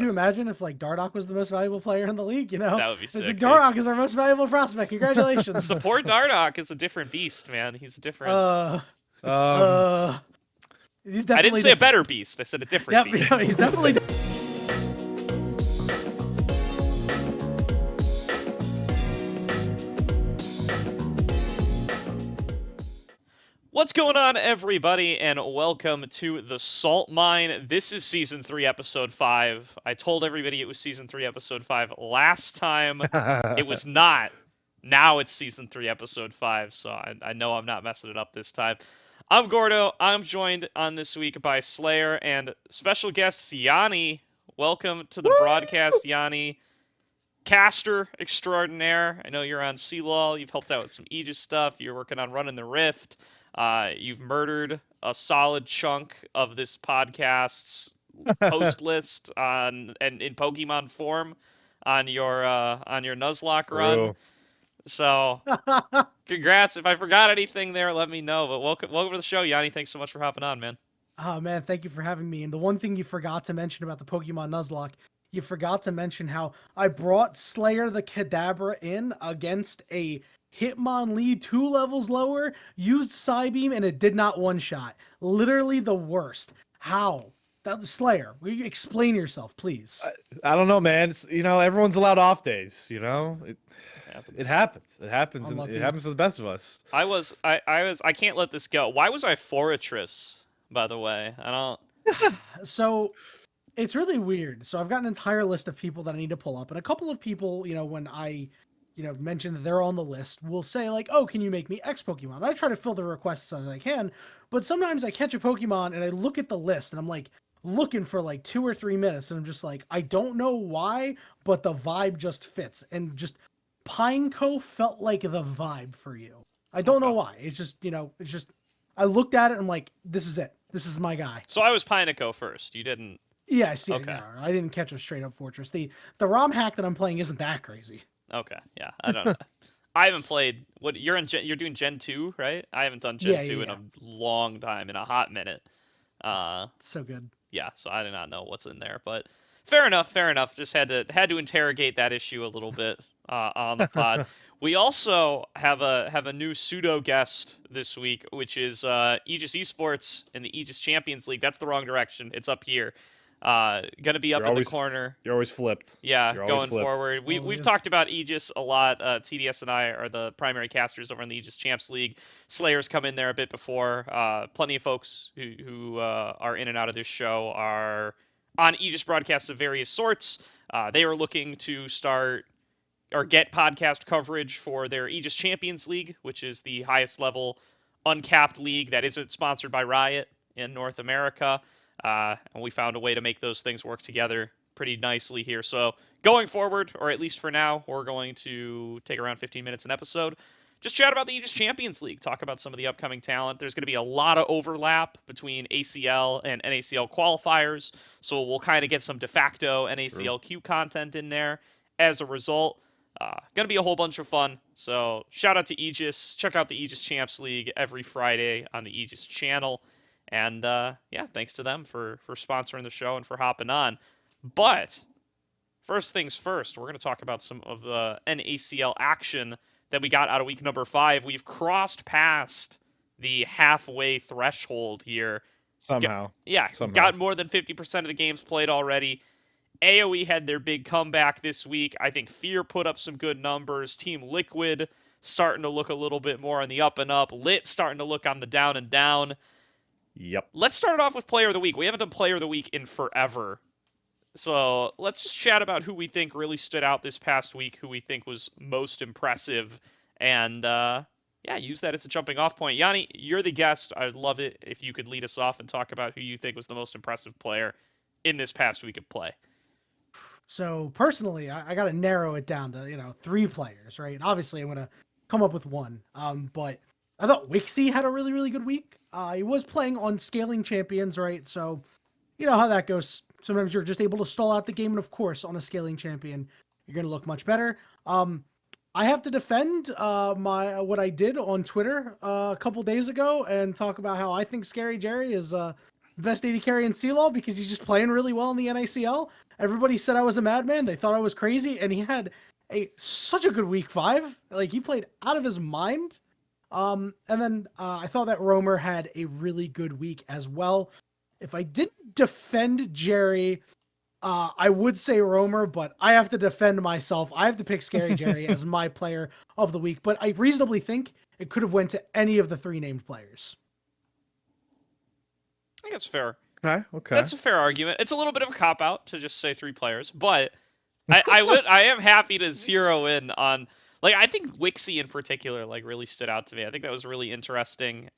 you imagine if like Dardoch was the most valuable player in the league? You know, That would be sick. It's like Dardoch is our most valuable prospect. Congratulations. Support Dardoch is a different beast, man. He's a different. He's definitely. I didn't say a better beast. I said a different beast. Yeah, he's definitely. What's going on, everybody, and welcome to the Salt Mine. This is Season 3, Episode 5. I told everybody it was Season 3, Episode 5 last time. It was not. Now it's Season 3, Episode 5, so I know I'm not messing it up this time. I'm Gordo. I'm joined on this week by Slayer and special guest Yanni. Welcome to the broadcast, Yanni. Caster extraordinaire. I know you're on CLol. You've helped out with some Aegis stuff. You're working on running the Rift. You've murdered a solid chunk of this podcast's post list and in Pokemon form on your Nuzlocke run. So, congrats. If I forgot anything there, let me know. But welcome to the show, Yanni. Thanks so much for hopping on, man. Oh man, thank you for having me. And the one thing you forgot to mention about the Pokemon Nuzlocke, you forgot to mention how I brought Slayer the Kadabra in against a Hitmonlee 2 levels lower, used Psybeam, and it did not one-shot. Literally the worst. How? That Slayer, will you explain yourself, please? I don't know, man. It's, everyone's allowed off days, It happens. It happens. And it happens to the best of us. I can't let this go. Why was I Fortress, by the way? I don't... So, it's really weird. So I've got an entire list of people that I need to pull up. And a couple of people, when I... mention that they're on the list, will say like, oh, can you make me X Pokemon? I try to fill the requests as I can, but sometimes I catch a Pokemon and I look at the list and I'm like looking for like 2 or 3 minutes and I'm just like, I don't know why, but the vibe just fits. And just Pineco felt like the vibe for you. I don't know why. It's just, I looked at it and I'm like, this is it. This is my guy. So I was Pineco first. You didn't... Yeah, I see. Okay. No, I didn't catch a straight up Fortress. The ROM hack that I'm playing isn't that crazy. Okay, yeah, I don't know. I haven't played. What you're doing Gen 2, right? I haven't done Gen 2 in a long time, in a hot minute. So good. Yeah, so I do not know what's in there, but fair enough. Just had to interrogate that issue a little bit on the pod. We also have a new pseudo guest this week, which is Aegis Esports in the Aegis Champions League. That's the wrong direction. It's up here. Gonna be up in the corner. You're always flipped. Yeah, going forward. We've talked about Aegis a lot. TDS and I are the primary casters over in the Aegis Champs League. Slayer's come in there a bit before. Plenty of folks who are in and out of this show are on Aegis broadcasts of various sorts. They are looking to start or get podcast coverage for their Aegis Champions League, which is the highest level uncapped league that isn't sponsored by Riot in North America. And we found a way to make those things work together pretty nicely here. So going forward, or at least for now, we're going to take around 15 minutes an episode. Just chat about the Aegis Champions League, talk about some of the upcoming talent. There's going to be a lot of overlap between ACL and NACL qualifiers, so we'll kind of get some de facto NACLQ content in there as a result. Going to be a whole bunch of fun. So shout out to Aegis. Check out the Aegis Champs League every Friday on the Aegis channel. And, thanks to them for sponsoring the show and for hopping on. But, first things first, we're going to talk about some of the NACL action that we got out of week number 5. We've crossed past the halfway threshold here. Somehow. Got more than 50% of the games played already. AoE had their big comeback this week. I think Fear put up some good numbers. Team Liquid starting to look a little bit more on the up and up. Lit starting to look on the down and down. Yep. Let's start off with Player of the Week. We haven't done Player of the Week in forever. So let's just chat about who we think really stood out this past week, who we think was most impressive, and use that as a jumping off point. Yanni, you're the guest. I'd love it if you could lead us off and talk about who you think was the most impressive player in this past week of play. So personally, I got to narrow it down to, 3 players, right? Obviously, I'm going to come up with one. But I thought Wixie had a really, really good week. He was playing on scaling champions, right? So, you know how that goes. Sometimes you're just able to stall out the game, and of course, on a scaling champion, you're going to look much better. I have to defend what I did on Twitter a couple days ago and talk about how I think Scary Jerry is best AD carry in CLol because he's just playing really well in the NACL. Everybody said I was a madman. They thought I was crazy, and he had such a good week 5. Like, he played out of his mind. And then I thought that Roamer had a really good week as well. If I didn't defend Jerry, I would say Roamer, but I have to defend myself. I have to pick Scary Jerry as my player of the week, but I reasonably think it could have went to any of the 3 named players. I think that's fair. Okay. That's a fair argument. It's a little bit of a cop-out to just say 3 players, but I am happy to zero in on, like, I think Wixie in particular, like, really stood out to me. I think that was really interesting,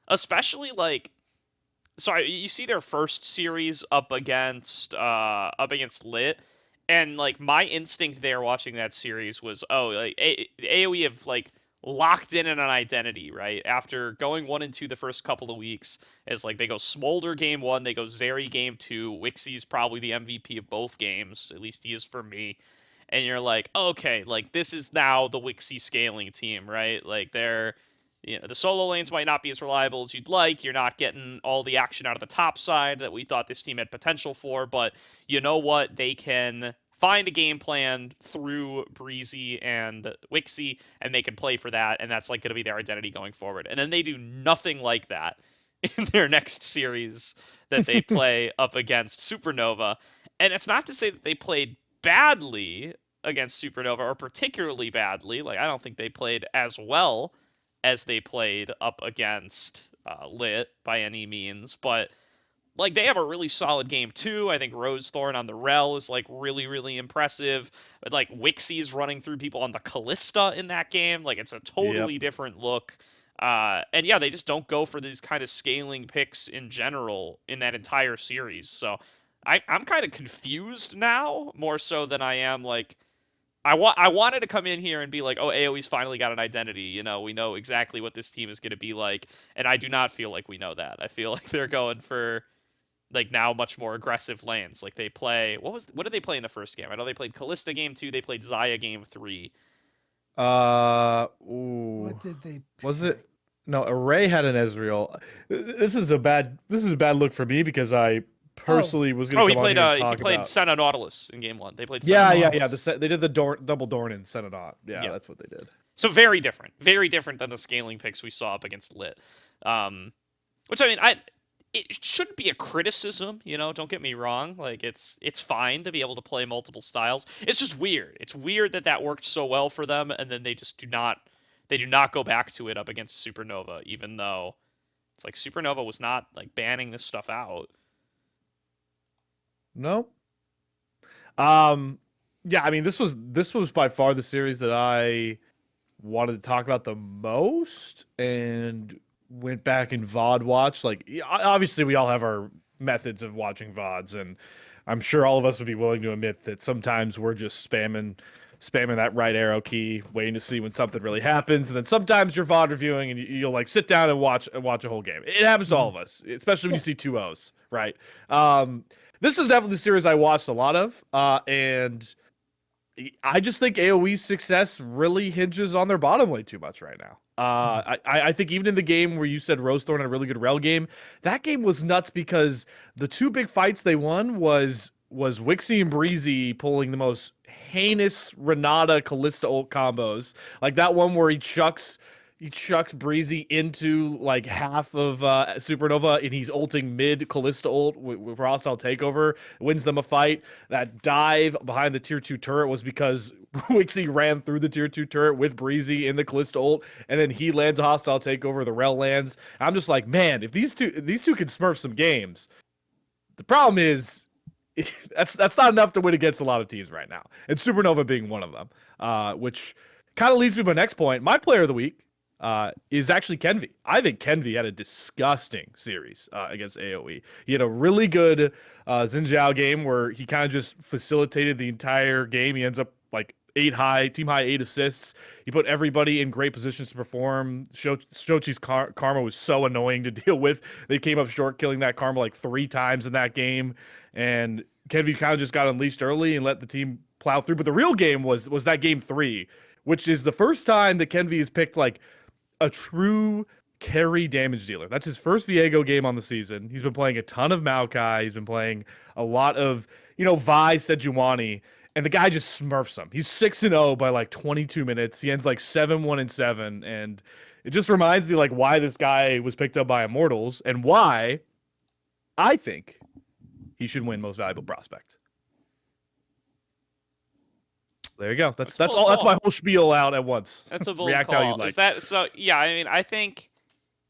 especially, like, so you see their first series up against Lit, and like my instinct there watching that series was, like AoE have like locked in an identity, right? After going 1-2 the first couple of weeks, as like they go Smolder game 1, they go Zeri game 2. Wixie's probably the MVP of both games, at least he is for me. And you're like, okay, like this is now the Wixie scaling team, right? Like they're, the solo lanes might not be as reliable as you'd like. You're not getting all the action out of the top side that we thought this team had potential for, but you know what? They can find a game plan through Breezy and Wixie, and they can play for that, and that's like going to be their identity going forward. And then they do nothing like that in their next series that they play up against Supernova. And it's not to say that they played badly against Supernova, or particularly badly. Like, I don't think they played as well as they played up against Lit by any means, but like they have a really solid game too. I think Rosethorn on the Rel is like really, really impressive. But like Wixie's running through people on the Callista in that game. Like it's a totally different look. And yeah, they just don't go for these kind of scaling picks in general in that entire series. So I'm kind of confused now, more so than I am like, I wanted to come in here and be like, oh, AoE's finally got an identity. We know exactly what this team is going to be like. And I do not feel like we know that. I feel like they're going for like now much more aggressive lanes. Like they play, what did they play in the first game? I know they played Callista game 2. They played Xayah game 3. What did they play? Was it? No, Array had an Ezreal. This is a bad look for me because I personally was going to come on here and talk he played about... Senna Nautilus in game 1. They played Senna Nautilus. They did the double Dorn Senna Naut. Yeah, that's what they did. So very different than the scaling picks we saw up against Lit. Which, I mean, it shouldn't be a criticism, don't get me wrong. Like, it's fine to be able to play multiple styles. It's just weird. It's weird that worked so well for them, and then they just do not go back to it up against Supernova, even though it's like Supernova was not like banning this stuff out. No. Yeah, I mean, this was by far the series that I wanted to talk about the most, and went back and VOD watched. Like, obviously, we all have our methods of watching VODs, and I'm sure all of us would be willing to admit that sometimes we're just spamming that right arrow key, waiting to see when something really happens, and then sometimes you're VOD reviewing and you'll like sit down and watch a whole game. It happens to all of us, especially when you see 2-0s, right? This is definitely the series I watched a lot of, and I just think AoE's success really hinges on their bottom lane too much right now. I think even in the game where you said Rosethorn had a really good Rel game, that game was nuts because the 2 big fights they won was Wixie and Breezy pulling the most heinous Renata Callista ult combos. Like that one where he chucks Breezy into like half of Supernova, and he's ulting mid Callista ult with hostile takeover, wins them a fight. That dive behind the tier 2 turret was because Wixie ran through the tier 2 turret with Breezy in the Callista ult, and then he lands a hostile takeover, the Rel lands. I'm just like, man, if these two can smurf some games, the problem is that's not enough to win against a lot of teams right now, and Supernova being one of them, which kind of leads me to my next point. My player of the week is actually Kenvi. I think Kenvi had a disgusting series against AoE. He had a really good Xin Zhao game where he kind of just facilitated the entire game. He ends up like team high 8 assists. He put everybody in great positions to perform. Shochi's Karma was so annoying to deal with. They came up short, killing that Karma like 3 times in that game. And Kenvi kind of just got unleashed early and let the team plow through. But the real game was that game 3, which is the first time that Kenvi has picked like a true carry damage dealer. That's his first Viego game on the season. He's been playing a ton of Maokai. He's been playing a lot of, Vi Sejuani, and the guy just smurfs him. He's 6-0 by like 22 minutes. He ends like 7-1-7, and it just reminds me like why this guy was picked up by Immortals and why I think he should win Most Valuable Prospect. There you go. That's all. Call. That's my whole spiel out at once. That's a bold React call. how you like. Is that so? Yeah, I mean, I think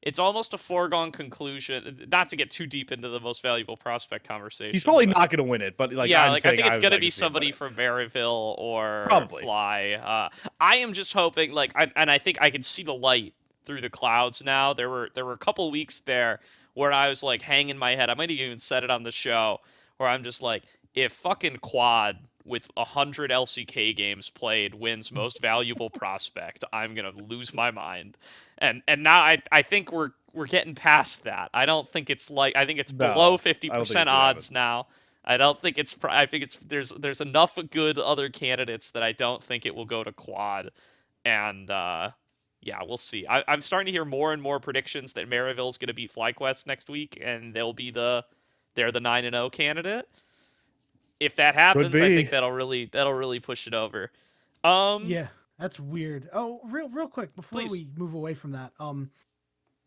it's almost a foregone conclusion. Not to get too deep into the Most Valuable Prospect conversation. He's probably not going to win it, but like yeah, I'm like I think it's going to be somebody from Maryville or probably. Fly. I am just hoping, and I think I can see the light through the clouds now. There were a couple weeks there where I was like hanging my head. I might have even said it on the show where I'm just like, if fucking Quad with 100 LCK games played wins Most Valuable Prospect, I'm gonna lose my mind. And now I think we're getting past that. I don't think it's I think it's below 50% odds now. I don't think it's. I think it's there's enough good other candidates that I don't think it will go to Quad. And yeah, we'll see. I'm starting to hear more and more predictions that Maryville's gonna beat FlyQuest next week, and they're the 9-0 candidate. If that happens, I think that'll really push it over. Yeah, that's weird. Oh, real quick before we move away from that,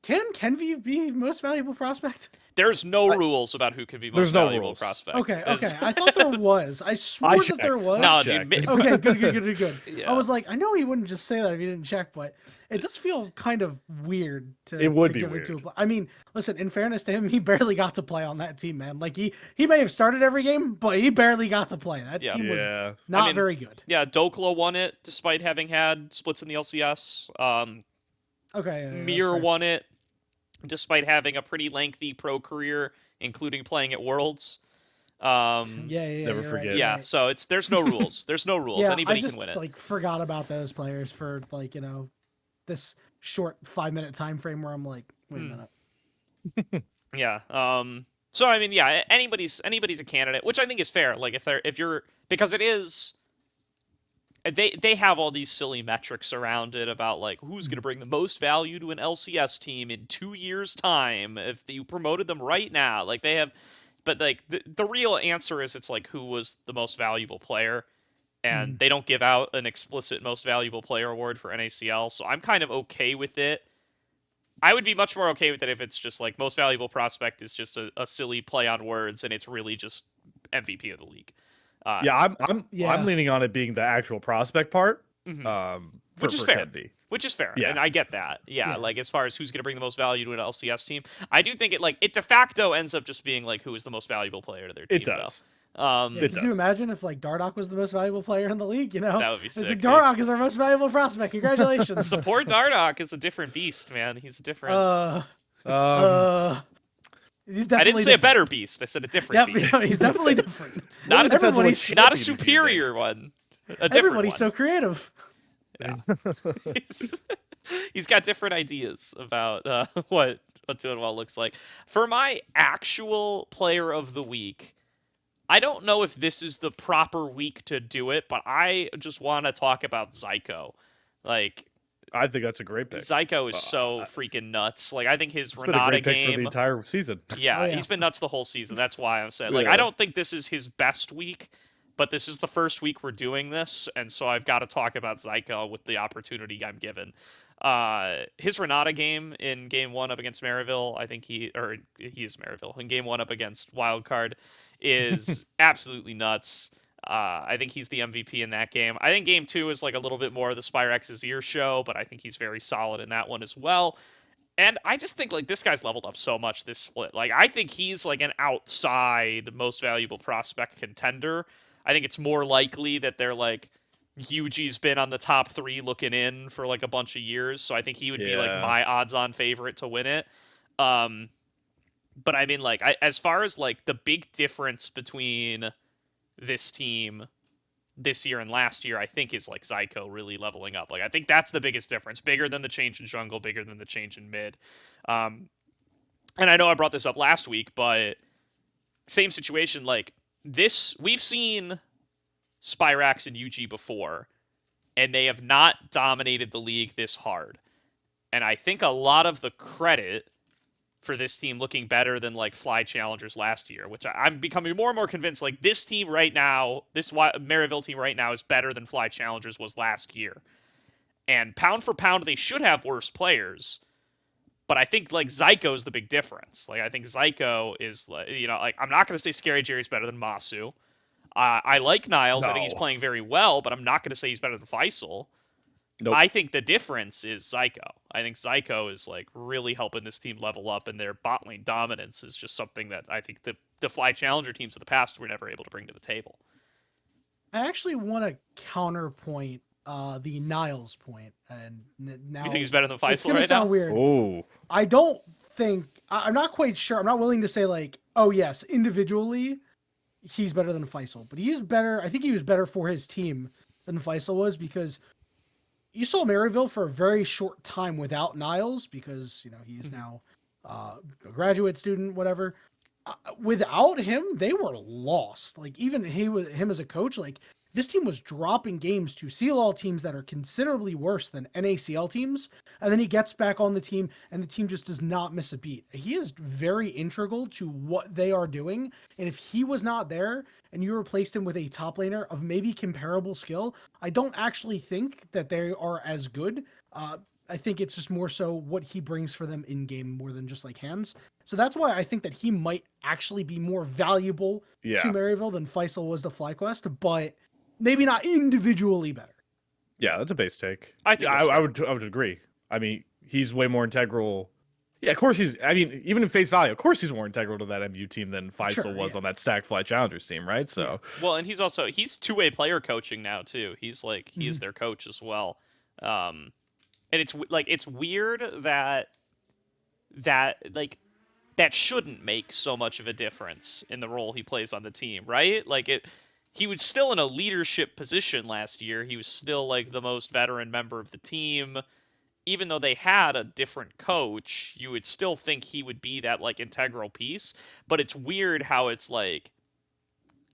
can Kenvi be Most Valuable Prospect? There's no rules about who can be Most Valuable Prospect. Okay. I thought there was. I swore that there was. No, dude. Okay, good. Yeah. I was like, I know he wouldn't just say that if he didn't check, but it does feel kind of weird to give weird. It to I mean, listen, in fairness to him, he barely got to play on that team, man. Like he may have started every game, but he barely got to play. That team was not very good. Yeah, Dokla won it despite having had splits in the LCS. Mir won it despite having a pretty lengthy pro career, including playing at Worlds. Never forget. Right, yeah, right. So there's no rules. There's no rules. Anybody can win it. Like forgot about those players for this short 5-minute time frame where I'm like, wait a minute. Yeah. So I mean, yeah, anybody's a candidate, which I think is fair. Like because it is. They have all these silly metrics around it about like who's going to bring the most value to an LCS team in 2 years' time if you promoted them right now. Like they have, but like the real answer is it's like who was the most valuable player, and they don't give out an explicit most valuable player award for NACL. So I'm kind of okay with it. I would be much more okay with it if it's just like most valuable prospect is just a silly play on words and it's really just MVP of the league. I'm leaning on it being the actual prospect part, which is fair. Kenvi. Which is fair, yeah. And I get that. Yeah, like as far as who's going to bring the most value to an LCS team, I do think it de facto ends up just being like who is the most valuable player to their team. It does. Could you imagine if like Dardoch was the most valuable player in the league? That would be sick. It's like Dardoch is our most valuable prospect. Congratulations. Support Dardoch is a different beast, man. He's a different. He's definitely I didn't say a better beast. I said a different beast. He's definitely different. not a superior one. A different Everybody's one. so creative. Yeah. He's got different ideas about what doing well looks like. For my actual player of the week, I don't know if this is the proper week to do it, but I just want to talk about Zyko. Like, I think that's a great pick. Zyko is so freaking nuts. Like, I think his it's Renata been a great game pick for the entire season. Yeah, he's been nuts the whole season. That's why I'm saying, like, I don't think this is his best week, but this is the first week we're doing this, and so I've got to talk about Zyko with the opportunity I'm given. His Renata game in Game 1 up against Maryville, I think he is Maryville. In Game 1 up against Wildcard is absolutely nuts. I think he's the MVP in that game. I think Game 2 is like a little bit more of the Spyrex's ear show, but I think he's very solid in that one as well. And I just think like this guy's leveled up so much this split. Like I think he's like an outside most valuable prospect contender. I think it's more likely that they're like Yuji's been on the top 3 looking in for like a bunch of years, so I think he would be like my odds-on favorite to win it. But I mean, like, as far as like the big difference between this team this year and last year, I think is like Zyko really leveling up. Like, I think that's the biggest difference, bigger than the change in jungle, bigger than the change in mid. And I know I brought this up last week, but same situation. Like this, we've seen Spyrax and UG before, and they have not dominated the league this hard. And I think a lot of the credit for this team looking better than like Fly Challengers last year, which I'm becoming more and more convinced like this team right now, this Maryville team right now is better than Fly Challengers was last year. And pound for pound, they should have worse players. But I think like Zyko is the big difference. Like I think Zyko is like, like I'm not going to say Scary Jerry's better than Masu. I like Niles. I think he's playing very well, but I'm not going to say he's better than Faisal. Nope. I think the difference is Zyko. I think Zyko is like really helping this team level up, and their bot lane dominance is just something that I think the Fly Challenger teams of the past were never able to bring to the table. I actually want to counterpoint the Niles point, and now You think he's better than Faisal it's gonna right sound now? weird. Oh, I don't think I'm not quite sure. I'm not willing to say like, oh yes, individually, he's better than Faisal, but he is better. I think he was better for his team than Faisal was, because you saw Maryville for a very short time without Niles, because he is now a graduate student, whatever. Without him, they were lost. Like even him as a coach, like this team was dropping games to CLol teams that are considerably worse than NACL teams, and then he gets back on the team, and the team just does not miss a beat. He is very integral to what they are doing, and if he was not there, and you replaced him with a top laner of maybe comparable skill, I don't actually think that they are as good. I think it's just more so what he brings for them in game more than just like hands. So that's why I think that he might actually be more valuable to Maryville than Faisal was to FlyQuest, but maybe not individually better. yeah, that's a base take. I think I would agree. I mean, he's way more integral. Yeah, of course he's. I mean, even in face value, of course he's more integral to that MU team than Faisal was on that stacked Fly Challengers team, right? So well, and he's two-way player coaching now too. He's like he is their coach as well. And it's weird that that shouldn't make so much of a difference in the role he plays on the team, right? Like he was still in a leadership position last year. He was still like the most veteran member of the team. Even though they had a different coach, you would still think he would be that like integral piece. But it's weird how it's like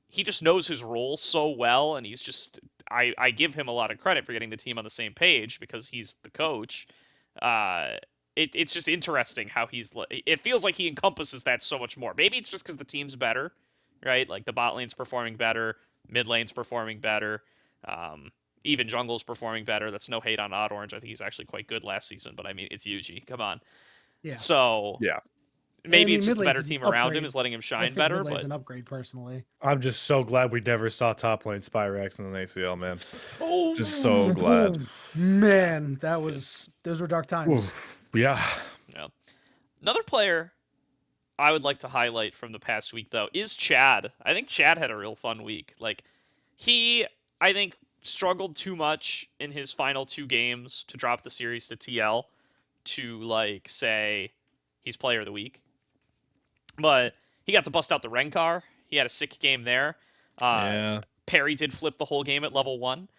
he just knows his role so well, and he's just I give him a lot of credit for getting the team on the same page because he's the coach. It's just interesting how it feels like he encompasses that so much more. Maybe it's just because the team's better, right? Like the bot lane's performing better, mid lane's performing better, even jungle's performing better. That's no hate on Odd Orange. I think he's actually quite good last season, but I mean, it's Yuji. Come on. Yeah. So yeah. Maybe it's just the better team around him is letting him shine better. But an upgrade personally. I'm just so glad we never saw top lane Spyrex in the ACL, man. Just so glad. Man, those were dark times. Yeah. Another player I would like to highlight from the past week, though, is Chad. I think Chad had a real fun week. Like, I think, struggled too much in his final 2 games to drop the series to TL to, like, say he's player of the week. But he got to bust out the Rengar. He had a sick game there. Perry did flip the whole game at level 1.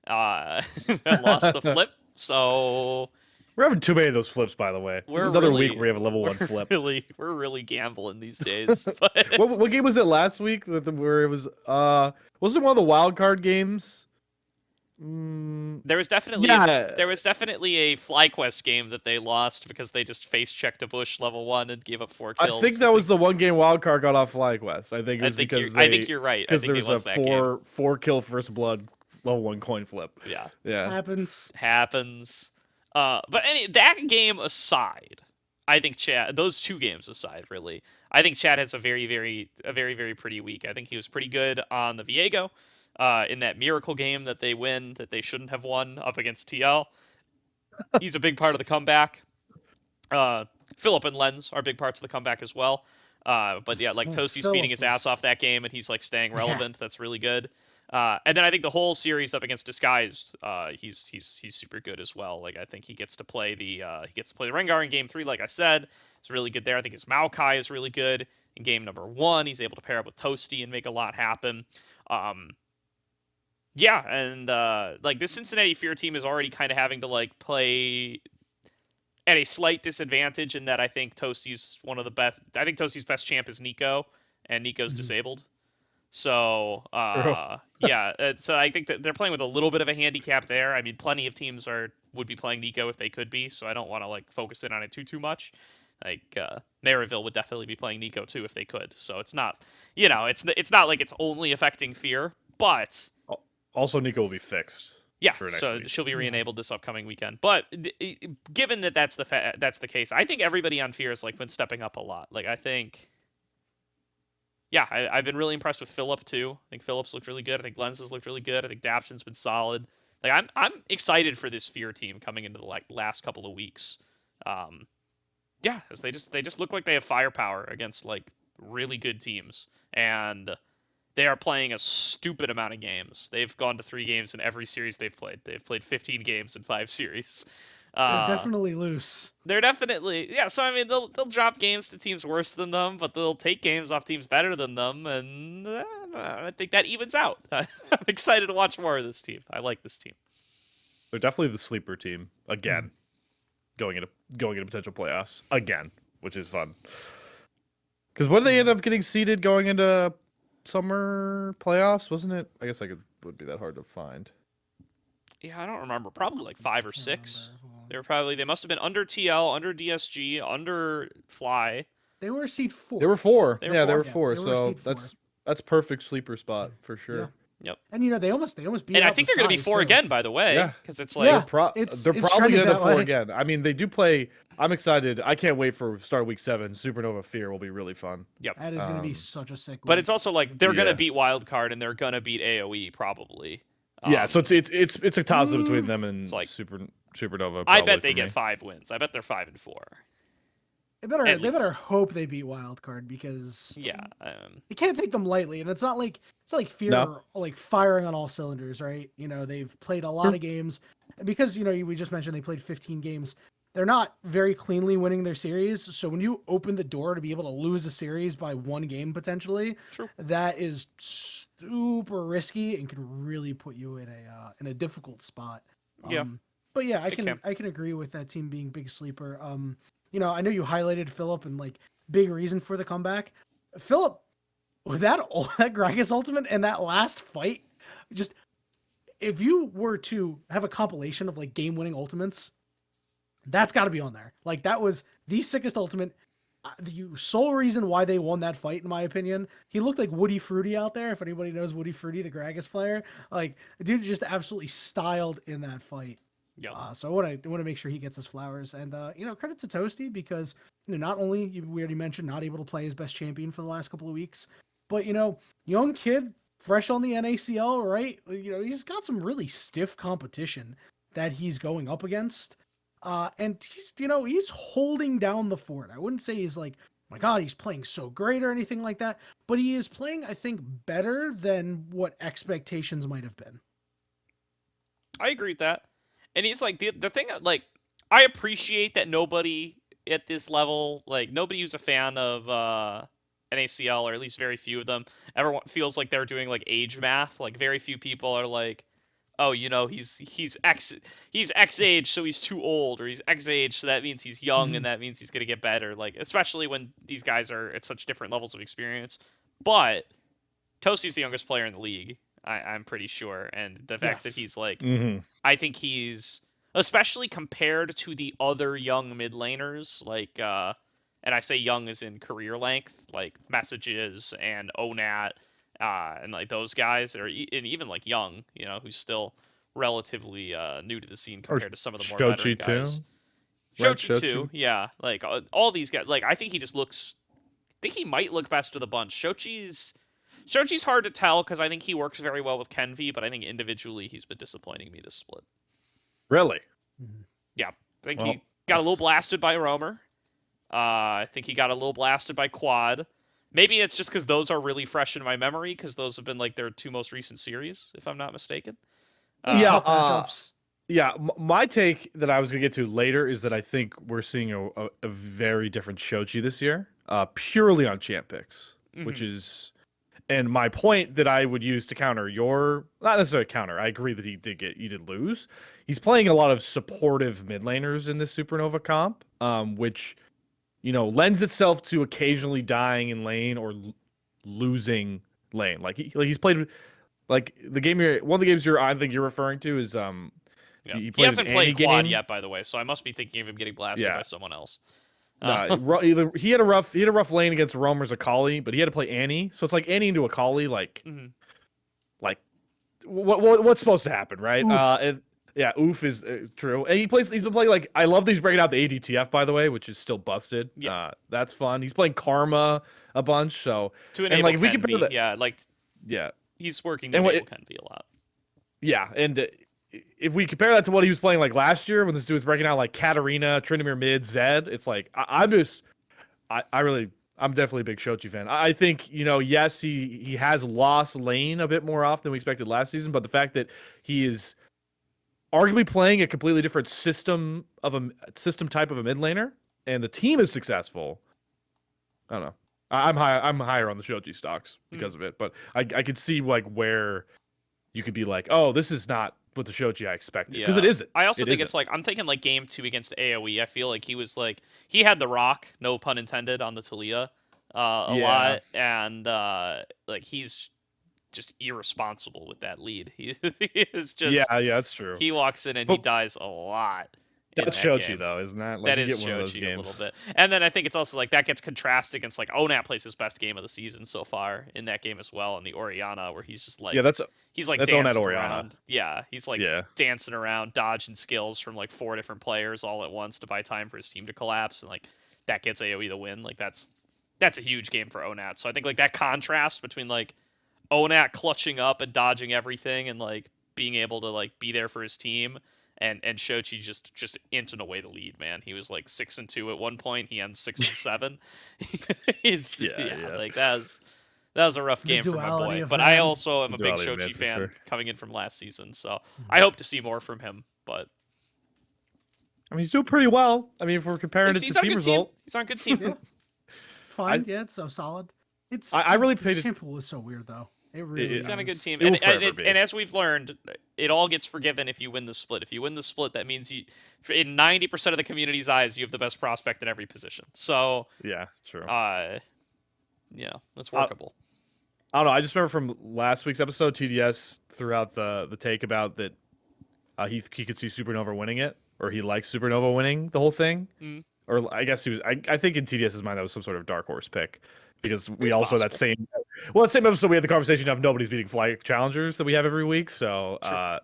And lost the flip. So we're having too many of those flips, by the way. Another week where we have a level 1 flip. We're really gambling these days. But what game was it last week where it was? Was it one of the Wildcard games? There was definitely a FlyQuest game that they lost because they just face checked a bush level 1 and gave up 4 kills. I think that was the one game Wildcard got off FlyQuest. I think it was I think you're right. Because there was a 4 kill first blood level 1 coin flip. Yeah. Happens. But that game aside, I think Chad. Those 2 games aside, really, I think Chad has a very, very pretty week. I think he was pretty good on the Viego. In that miracle game that they win, that they shouldn't have won up against TL. He's a big part of the comeback. Philip and Lens are big parts of the comeback as well. But yeah, like Toasty's feeding his ass off that game, and he's like staying relevant. That's really good. And then I think the whole series up against Disguised, he's super good as well. Like I think he gets to play the Rengar in game 3. Like I said, it's really good there. I think his Maokai is really good in game number 1. He's able to pair up with Toasty and make a lot happen. Yeah, and like this Cincinnati Fear team is already kind of having to like play at a slight disadvantage in that I think Toasty's one of the best. I think Toasty's best champ is Nico, and Nico's disabled. So, yeah, so I think that they're playing with a little bit of a handicap there. I mean, plenty of teams would be playing Nico if they could be, so I don't want to like focus in on it too much. Like Maryville would definitely be playing Nico too if they could. So it's not, it's not like it's only affecting Fear, but also Nico will be fixed. Yeah, for next so week. she'll be re-enabled this upcoming weekend. But given that that's the case, I think everybody on Fear has like been stepping up a lot. Like I think. Yeah, I've been really impressed with Philip too. I think Philip's looked really good. I think Lens has looked really good. I think Dapson's been solid. Like I'm excited for this Fear team coming into the like last couple of weeks. Yeah, they just look like they have firepower against like really good teams, and they are playing a stupid amount of games. They've gone to 3 games in every series they've played. They've played 15 games in 5 series. They're definitely loose. They're definitely, yeah. So I mean, they'll drop games to teams worse than them, but they'll take games off teams better than them, and I think that evens out. I'm excited to watch more of this team. I like this team. They're definitely the sleeper team again, going into potential playoffs again, which is fun. Because when did they end up getting seeded going into summer playoffs? Wasn't it? I guess would be that hard to find. Yeah, I don't remember. Probably like 5 or 6. They must have been under TL, under DSG, under Fly. They were seed 4. They were 4. They were yeah, 4. they were Yeah, 4. they were So seed 4. that's perfect sleeper spot for sure. Yeah. Yep. And they almost beat. And I think they're going to be 4 again, by the way. Yeah. Because it's like Yeah. They're It's probably trending going to that 4 way. again. I mean, they do play. I'm excited. I can't wait for start of week 7. Supernova Fear will be really fun. Yep. That is going to be such a sick. But week. it's also like they're going to Yeah. beat Wildcard and they're going to beat AoE probably. Yeah, so it's a toss up between them and it's like- Supernova. I probably bet they for get me. 5 wins. I bet they're 5 and 4. They at better least. hope they beat Wildcard because Yeah. you can't take them lightly, and it's not like Fear No. like firing on all cylinders, right? They've played a lot of games, and because we just mentioned they played 15 games. They're not very cleanly winning their series, so when you open the door to be able to lose a series by 1 game potentially, True. that is super risky and can really put you in a difficult spot. Yeah. But yeah, It can. I can agree with that team being big sleeper. I know you highlighted Philip and like big reason for the comeback. Philip, with that Gragas ultimate and that last fight, just if you were to have a compilation of like game-winning ultimates, that's got to be on there. Like that was the sickest ultimate. The sole reason why they won that fight, in my opinion, he looked like Woody Fruity out there. If anybody knows Woody Fruity, the Gragas player, like the dude just absolutely styled in that fight. Yeah. So I want to make sure he gets his flowers, and credit to Toasty because not only we already mentioned not able to play his best champion for the last couple of weeks, but young kid fresh on the NACL, right? He's got some really stiff competition that he's going up against, and he's holding down the fort. I wouldn't say he's like, my God, he's playing so great or anything like that, but he is playing, I think, better than what expectations might have been. I agree with that. And he's like the thing, like I appreciate that nobody at this level, like nobody who's a fan of NACL, or at least very few of them, ever feels like they're doing like age math. Like very few people are like, oh, he's X age, so he's too old, or he's X age, so that means he's young, and that means he's gonna get better. Like especially when these guys are at such different levels of experience. But Toasty's the youngest player in the league. I'm pretty sure, and the fact that he's like, I think he's, especially compared to the other young mid laners, like, and I say young as in career length, like Messages and Onat, and like those guys that are, and even like Young, who's still relatively new to the scene compared to some of the more veteran guys. Shochi too, yeah. Like all these guys, like I think he just looks, I think he might look best of the bunch. Shochi's hard to tell because I think he works very well with Kenvi, but I think individually he's been disappointing me this split. Really? Yeah. I think he got a little blasted by Roamer. I think he got a little blasted by Quad. Maybe it's just because those are really fresh in my memory because those have been like their 2 most recent series, if I'm not mistaken. Tough matchups. Yeah, my take that I was going to get to later is that I think we're seeing a very different Shochi this year, purely on champ picks, which is... And my point that I would use to counter not necessarily counter, I agree that he did lose. He's playing a lot of supportive mid laners in this Supernova comp, which, lends itself to occasionally dying in lane or losing lane. Like he's played like one of the games I think you're referring to is Yeah. he He played hasn't an played Annie quad game. yet, by the way, so I must be thinking of him getting blasted Yeah. by someone else. He had a rough lane against Roamer's Akali, but he had to play Annie. So it's like Annie into Akali, like what's supposed to happen, right? Oof. Yeah, oof is true. And he's been playing like I love that he's breaking out the ADTF, by the way, which is still busted. Yeah. That's fun. He's playing Karma a bunch, so To enable like if we Ken compare V, that, yeah, like yeah, he's working to And enable Ken V a lot. yeah, and if we compare that to what he was playing like last year when this dude was breaking out like Katarina, Tryndamere mid, Zed, it's like I'm definitely a big Shochi fan. I think, yes, he has lost lane a bit more often than we expected last season, but the fact that he is arguably playing a completely different system type of a mid laner, and the team is successful. I don't know. I'm higher on the Shochi stocks because of it, but I could see like where you could be like, oh, this is not what the Shochi I expected, because it isn't. I also think it's like I'm thinking like game 2 against AoE. I feel like he was like he had the rock, no pun intended, on the Talia a lot, and like he's just irresponsible with that lead. He is just yeah, that's true. He walks in and he dies a lot. That's Shochi though, isn't that? Like, that is Shochi a little bit. And then I think it's also like that gets contrasted against like Onat plays his best game of the season so far in that game as well, in the Oriana, where he's just like he's dancing Onat Oriana. around. Yeah, he's like dancing around, dodging skills from like 4 different players all at once to buy time for his team to collapse, and like that gets AoE the win. Like that's a huge game for Onat. So I think like that contrast between like Onat clutching up and dodging everything and like being able to like be there for his team, and Shochi just inching away the lead, man. He was like 6-2 at one point. He ends 6-7. Like that was a rough game for my boy. But I also am a big Shochi fan coming in from last season, so I hope to see more from him. But I mean, he's doing pretty well. I mean, if we're comparing it to team result, he's on a good team. It's fine. It's so solid. I really paid it. Champion was so weird though. It really He's on a good team. And as we've learned, it all gets forgiven if you win the split. If you win the split, that means you, in 90% of the community's eyes, you have the best prospect in every position. So yeah, true. Yeah, that's workable. I don't know. I just remember from last week's episode, TDS threw out the take about that he could see Supernova winning it, or he likes Supernova winning the whole thing. Or I guess he was. I think in TDS's mind that was some sort of dark horse pick. Because we also that same episode we had the conversation of nobody's beating FLYC challengers that we have every week. So but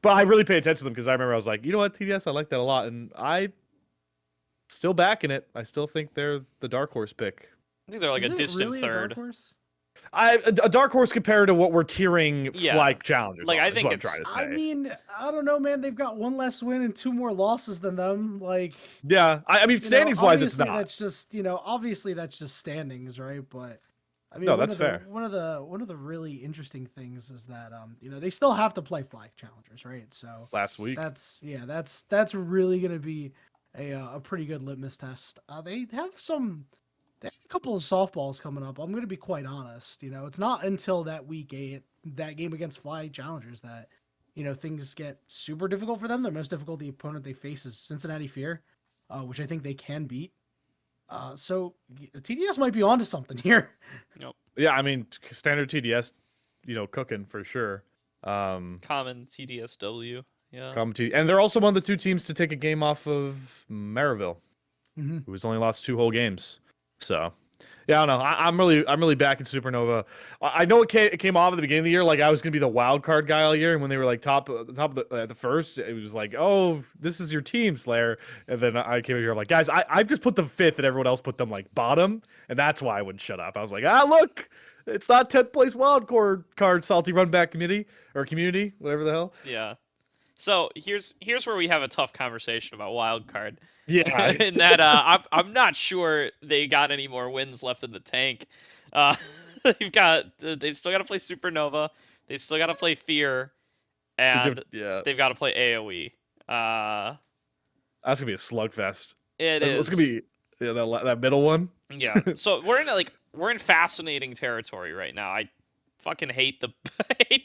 I really paid attention to them because I remember I was like, you know what, TDS, I like that a lot, and I still backing it. I still think they're the dark horse pick. I think they're like a distant third. A dark horse compared to what we're tiering FLYC challengers. Like I think I'm trying to say. I mean, I don't know, man. They've got 1 less win and 2 more losses than them. Like, yeah, I mean, standings wise, it's not. That's just obviously that's just standings, right? But I mean, no, that's fair. One of the really interesting things is that they still have to play FLYC challengers, right? So last week, that's really gonna be a pretty good litmus test. They have a couple of softballs coming up. I'm going to be quite honest. It's not until that week 8, that game against FLYC challengers, that things get super difficult for them. The most difficult opponent they face is Cincinnati Fear, which I think they can beat. So TDS might be onto something here. Yep. Yeah, I mean, standard TDS, cooking for sure. Common TDSW. Yeah. And they're also one of the 2 teams to take a game off of Maryville, who has only lost 2 whole games. So, yeah, I don't know. I'm really back in Supernova. I know it came off at the beginning of the year like I was gonna be the wild card guy all year, and when they were like top of the first, it was like, oh, this is your team, Slayer. And then I came over here like, guys, I just put them 5th, and everyone else put them like bottom, and that's why I wouldn't shut up. I was like, look, it's not 10th place wild card salty run back committee or community, whatever the hell. Yeah. So here's where we have a tough conversation about Wildcard. Yeah, in that I'm not sure they got any more wins left in the tank. They've still got to play Supernova. They've still got to play Fear, and they've got to play AoE. That's gonna be a slugfest. It is. It's gonna be that middle one. Yeah. So we're in fascinating territory right now. I fucking hate the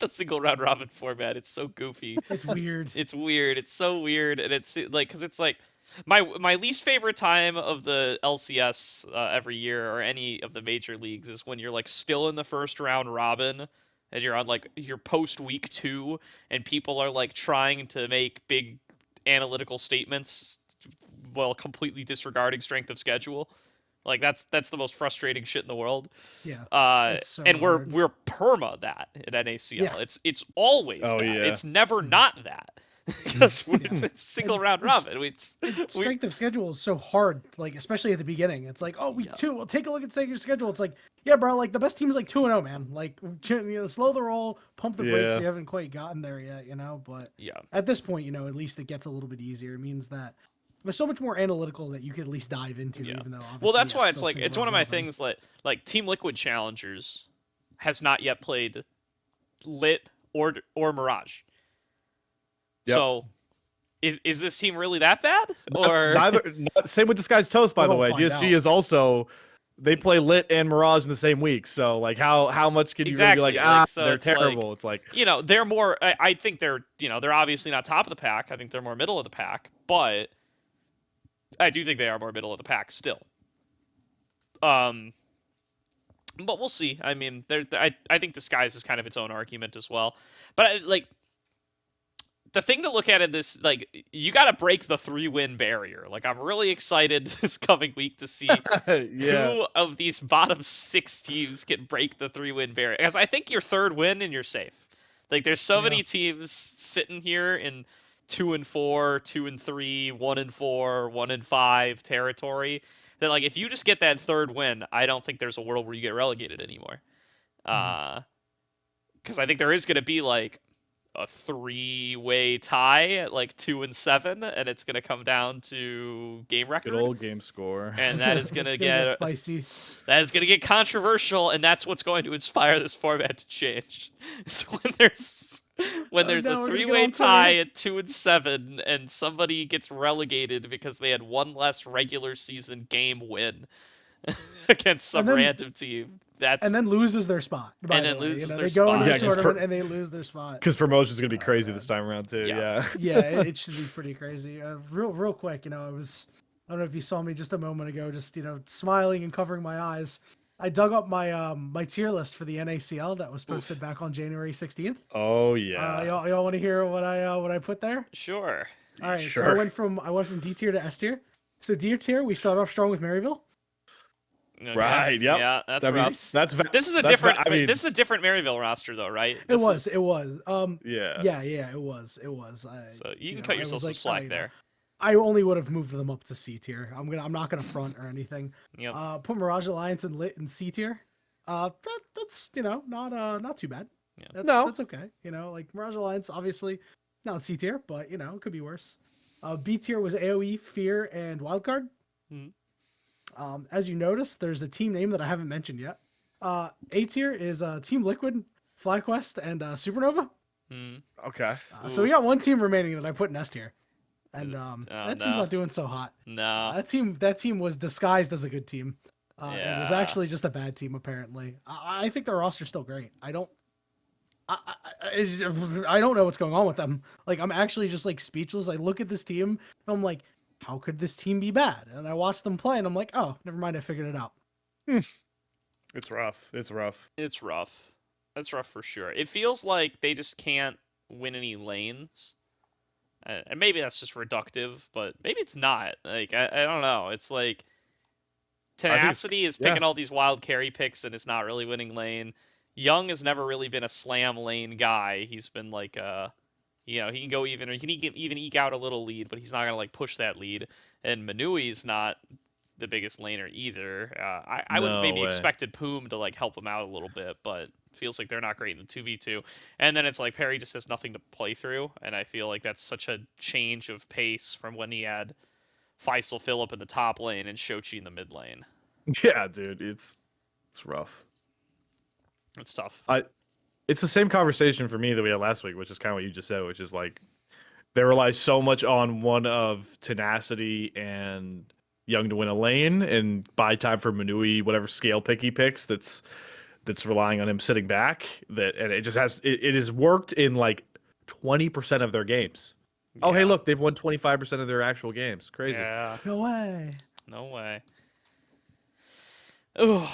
single round robin format. It's so goofy. It's weird. It's weird. It's so weird, and it's like because it's like My least favorite time of the LCS every year or any of the major leagues is when you're like still in the first round robin and you're on like your post week 2 and people are like trying to make big analytical statements while completely disregarding strength of schedule. Like that's the most frustrating shit in the world. Yeah. It's so And hard. we're perma that in NACL. Yeah. It's always Oh, that. yeah. It's never not that. Because it's single round robin. Strength of schedule is so hard, like especially at the beginning. It's like, oh, week 2, we'll take a look at your schedule. It's like, yeah, bro, like the best team is like 2-0, man. Like, slow the roll, pump the brakes. Yeah. You haven't quite gotten there yet, But yeah. at this point, at least it gets a little bit easier. It means that there's so much more analytical that you could at least dive into. Yeah. Even though, obviously, Well, that's why yeah, it's still like single it's one of round my robin. things. Like Team Liquid Challengers has not yet played Lit or Mirage. Yep. So. Is this team really that bad? Or Same with Disguised Toast, by the way. We'll find GSG out. is also, they play Lit and Mirage in the same week. So like how much can you Exactly. really be like, so they're it's like, terrible? It's like, they're more. I think they're they're obviously not top of the pack. I think they're more middle of the pack, but I do think they are more middle of the pack still. But we'll see. I mean, I think Disguise is kind of its own argument as well. But the thing to look at in this, like, you got to break the 3-win barrier. Like, I'm really excited this coming week to see who of these bottom 6 teams can break the 3-win barrier. Because I think your 3rd win and you're safe. Like, there's so many teams sitting here in 2-4, 2-3, 1-4, 1-5 territory that, like, if you just get that 3rd win, I don't think there's a world where you get relegated anymore. Because I think there is going to be, like, a 3-way tie at like 2-7, and it's going to come down to game record. good old game score. And that is going to get spicy. That is going to get controversial, and that's what's going to inspire this format to change. So when there's a 3-way tie at 2-7, and somebody gets relegated because they had one less regular season game win against some random team. And then loses their spot. And then loses their they go spot. into the tournament and they lose their spot. Because promotion's gonna be crazy this time around too. Yeah. Yeah, it should be pretty crazy. Real quick, I don't know if you saw me just a moment ago, just smiling and covering my eyes. I dug up my my tier list for the NACL that was posted back on January 16th. Oh yeah. Y'all want to hear what I put there? Sure. All right. Sure. So I went from D tier to S tier. So D tier, we started off strong with Maryville. Okay. Right. Yep. Yeah, that's rough. This is a different. This is a different Maryville roster, though, right? It was. Yeah. Yeah. It was. So you can cut yourself some slack there. I only would have moved them up to C tier. I'm not gonna front or anything. Yep. Put Mirage Alliance and Lit in C tier. That's not too bad. Yeah. That's okay. Like Mirage Alliance, obviously not C tier, but it could be worse. B tier was AOE, Fear, and Wildcard. Mm-hmm. As you notice, there's a team name that I haven't mentioned yet. A tier is Team Liquid, FlyQuest, and Supernova. Okay. So we got one team remaining that I put in S tier, and that team's not doing so hot. No. That team was disguised as a good team. It was Yeah. actually just a bad team apparently. I think their roster's still great. I don't know what's going on with them. Like I'm actually just like speechless. I look at this team and I'm like, how could this team be bad? And I watch them play and I'm like, oh, never mind, I figured it out. It's rough. It's rough. It's rough. That's rough for sure. It feels like they just can't win any lanes. And maybe that's just reductive, but maybe it's not. Like, I don't know. It's like Tenacity is picking all these wild carry picks and is not really winning lane. Young has never really been a slam lane guy. He's been like he can go even, or he can even eke out a little lead, but he's not gonna like push that lead. And Manui's not the biggest laner either. I would have maybe expected Poom to like help him out a little bit, but feels like they're not great in the 2v2. And then it's like Perry just has nothing to play through, and I feel like that's such a change of pace from when he had Faisal Phillip in the top lane and Shochi in the mid lane. Yeah, dude, it's rough. It's tough. It's the same conversation for me that we had last week, which is kind of what you just said, which is like they rely so much on one of Tenacity and Young to win a lane and buy time for Manui, whatever scale pick he picks that's relying on him sitting back, and it just has it has worked in like 20% of their games. Oh, hey, Yeah. look, they've won 25% of their actual games. Crazy. Yeah. No way. No way. Oh,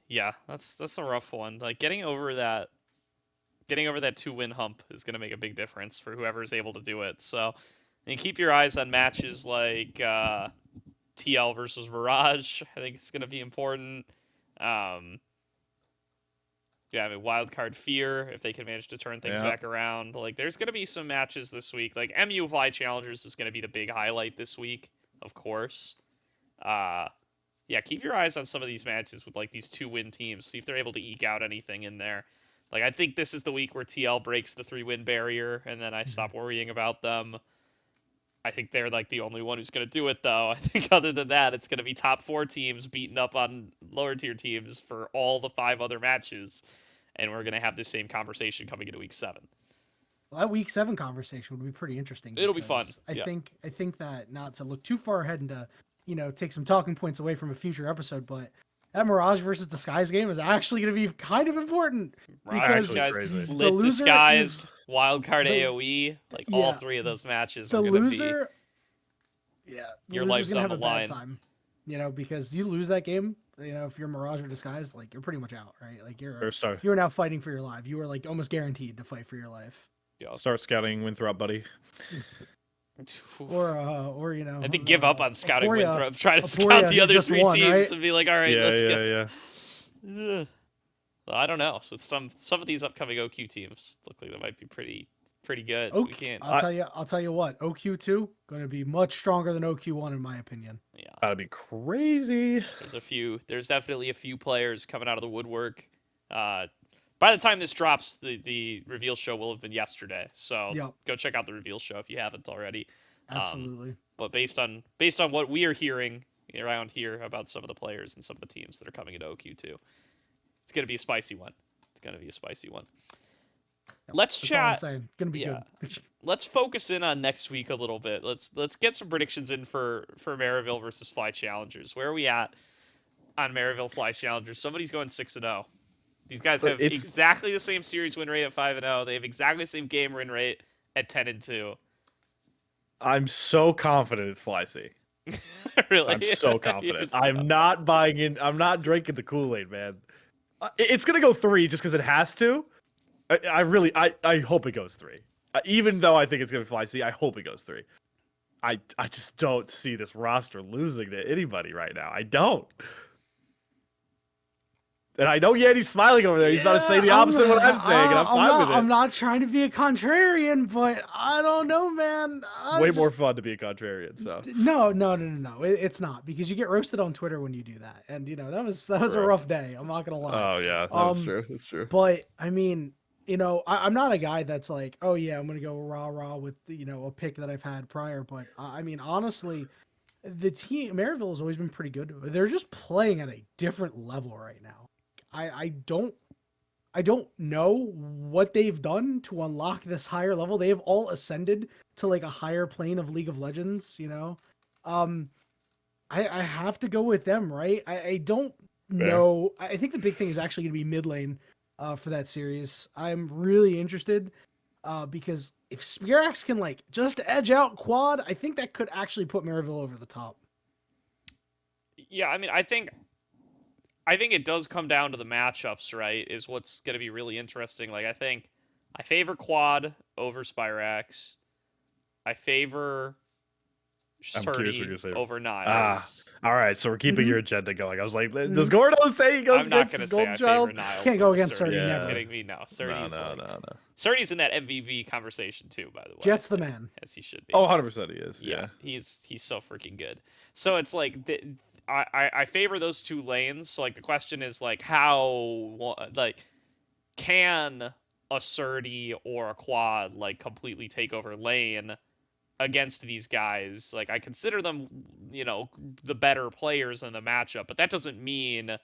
yeah. That's a rough one. Like getting over that 2-win hump is going to make a big difference for whoever is able to do it. So, and keep your eyes on matches like TL versus Mirage. I think it's going to be important. Yeah, I mean, Wildcard Fear, if they can manage to turn things back around. Like, there's going to be some matches this week. Like, MU Fly Challengers is going to be the big highlight this week, of course. Yeah, keep your eyes on some of these matches with, like, these 2-win teams. See if they're able to eke out anything in there. Like, I think this is the week where TL breaks the 3-win barrier, and then I stop worrying about them. I think they're, like, the only one who's going to do it, though. I think other than that, it's going to be top 4 teams beating up on lower-tier teams for all the 5 other matches. And we're going to have the same conversation coming into Week 7. Well, that Week 7 conversation would be pretty interesting. It'll be fun. I think that, not to look too far ahead and to, take some talking points away from a future episode, but that Mirage versus Disguise game is actually going to be kind of important. Mirage, guys, Lit Disguise, Wildcard AoE, like all 3 of those matches are going to be... Yeah. Your life's on the line. Time, because you lose that game, if you're Mirage or Disguise, like you're pretty much out, right? Like you're now fighting for your life. You are like almost guaranteed to fight for your life. Yeah. Start scouting Winthrop, buddy. Or I think give up on scouting Winthrop, try to scout the other 3 teams, right? And be like, all right, let's get. I don't know. With some of these upcoming OQ teams, look like they might be pretty good. We can't. I'll tell you what. OQ2 going to be much stronger than OQ1 in my opinion. Yeah, that'd be crazy. There's definitely a few players coming out of the woodwork. By the time this drops, the reveal show will have been yesterday. So go check out the reveal show if you haven't already. Absolutely. But based on what we are hearing around here about some of the players and some of the teams that are coming into OQ2, it's going to be a spicy one. Let's chat. Going to be good. Let's focus in on next week a little bit. Let's get some predictions in for Maryville versus Fly Challengers. Where are we at on Maryville Fly Challengers? Somebody's going 6-0. These guys have exactly the same series win rate at 5-0. They have exactly the same game win rate at 10-2. I'm so confident it's FLYC. Really? I'm so confident. I'm not buying in. I'm not drinking the Kool-Aid, man. It's gonna go 3 just because it has to. I hope it goes 3. Even though I think it's gonna be FLYC, I hope it goes 3. I just don't see this roster losing to anybody right now. I don't. And I know Yanni's smiling over there. He's about to say the opposite of what I'm saying, and I'm fine with it. I'm not trying to be a contrarian, but I don't know, man. Way more fun to be a contrarian. So no. It's not, because you get roasted on Twitter when you do that, and that was a rough day. I'm not gonna lie. Oh yeah, that's true. That's true. But I mean, I'm not a guy that's like, oh yeah, I'm gonna go rah with a pick that I've had prior. But I mean, honestly, the team Maryville has always been pretty good. They're just playing at a different level right now. I don't know what they've done to unlock this higher level. They have all ascended to like a higher plane of League of Legends, I have to go with them, right? I don't know. I think the big thing is actually going to be mid lane for that series. I'm really interested because if Spearaxe can like just edge out Quad, I think that could actually put Maryville over the top. Yeah, I mean, I think it does come down to the matchups, right? Is what's going to be really interesting. Like, I think I favor Quad over Spirax. I favor Surdy over Niles. All right, so we're keeping your agenda going. I was like, does Gordo say he goes against his Golden Child? Niles. Can't go against Surdy. Yeah. Never. Kidding me? No. Surdy's no. Surdy's in that MVP conversation too, by the way. Jet's the man, as he should be. Oh, 100% he is. Yeah. He's so freaking good. So it's like I favor those 2 lanes. So like the question is like how can a Surdy or a Quad like completely take over lane against these guys? Like, I consider them, the better players in the matchup, but that doesn't mean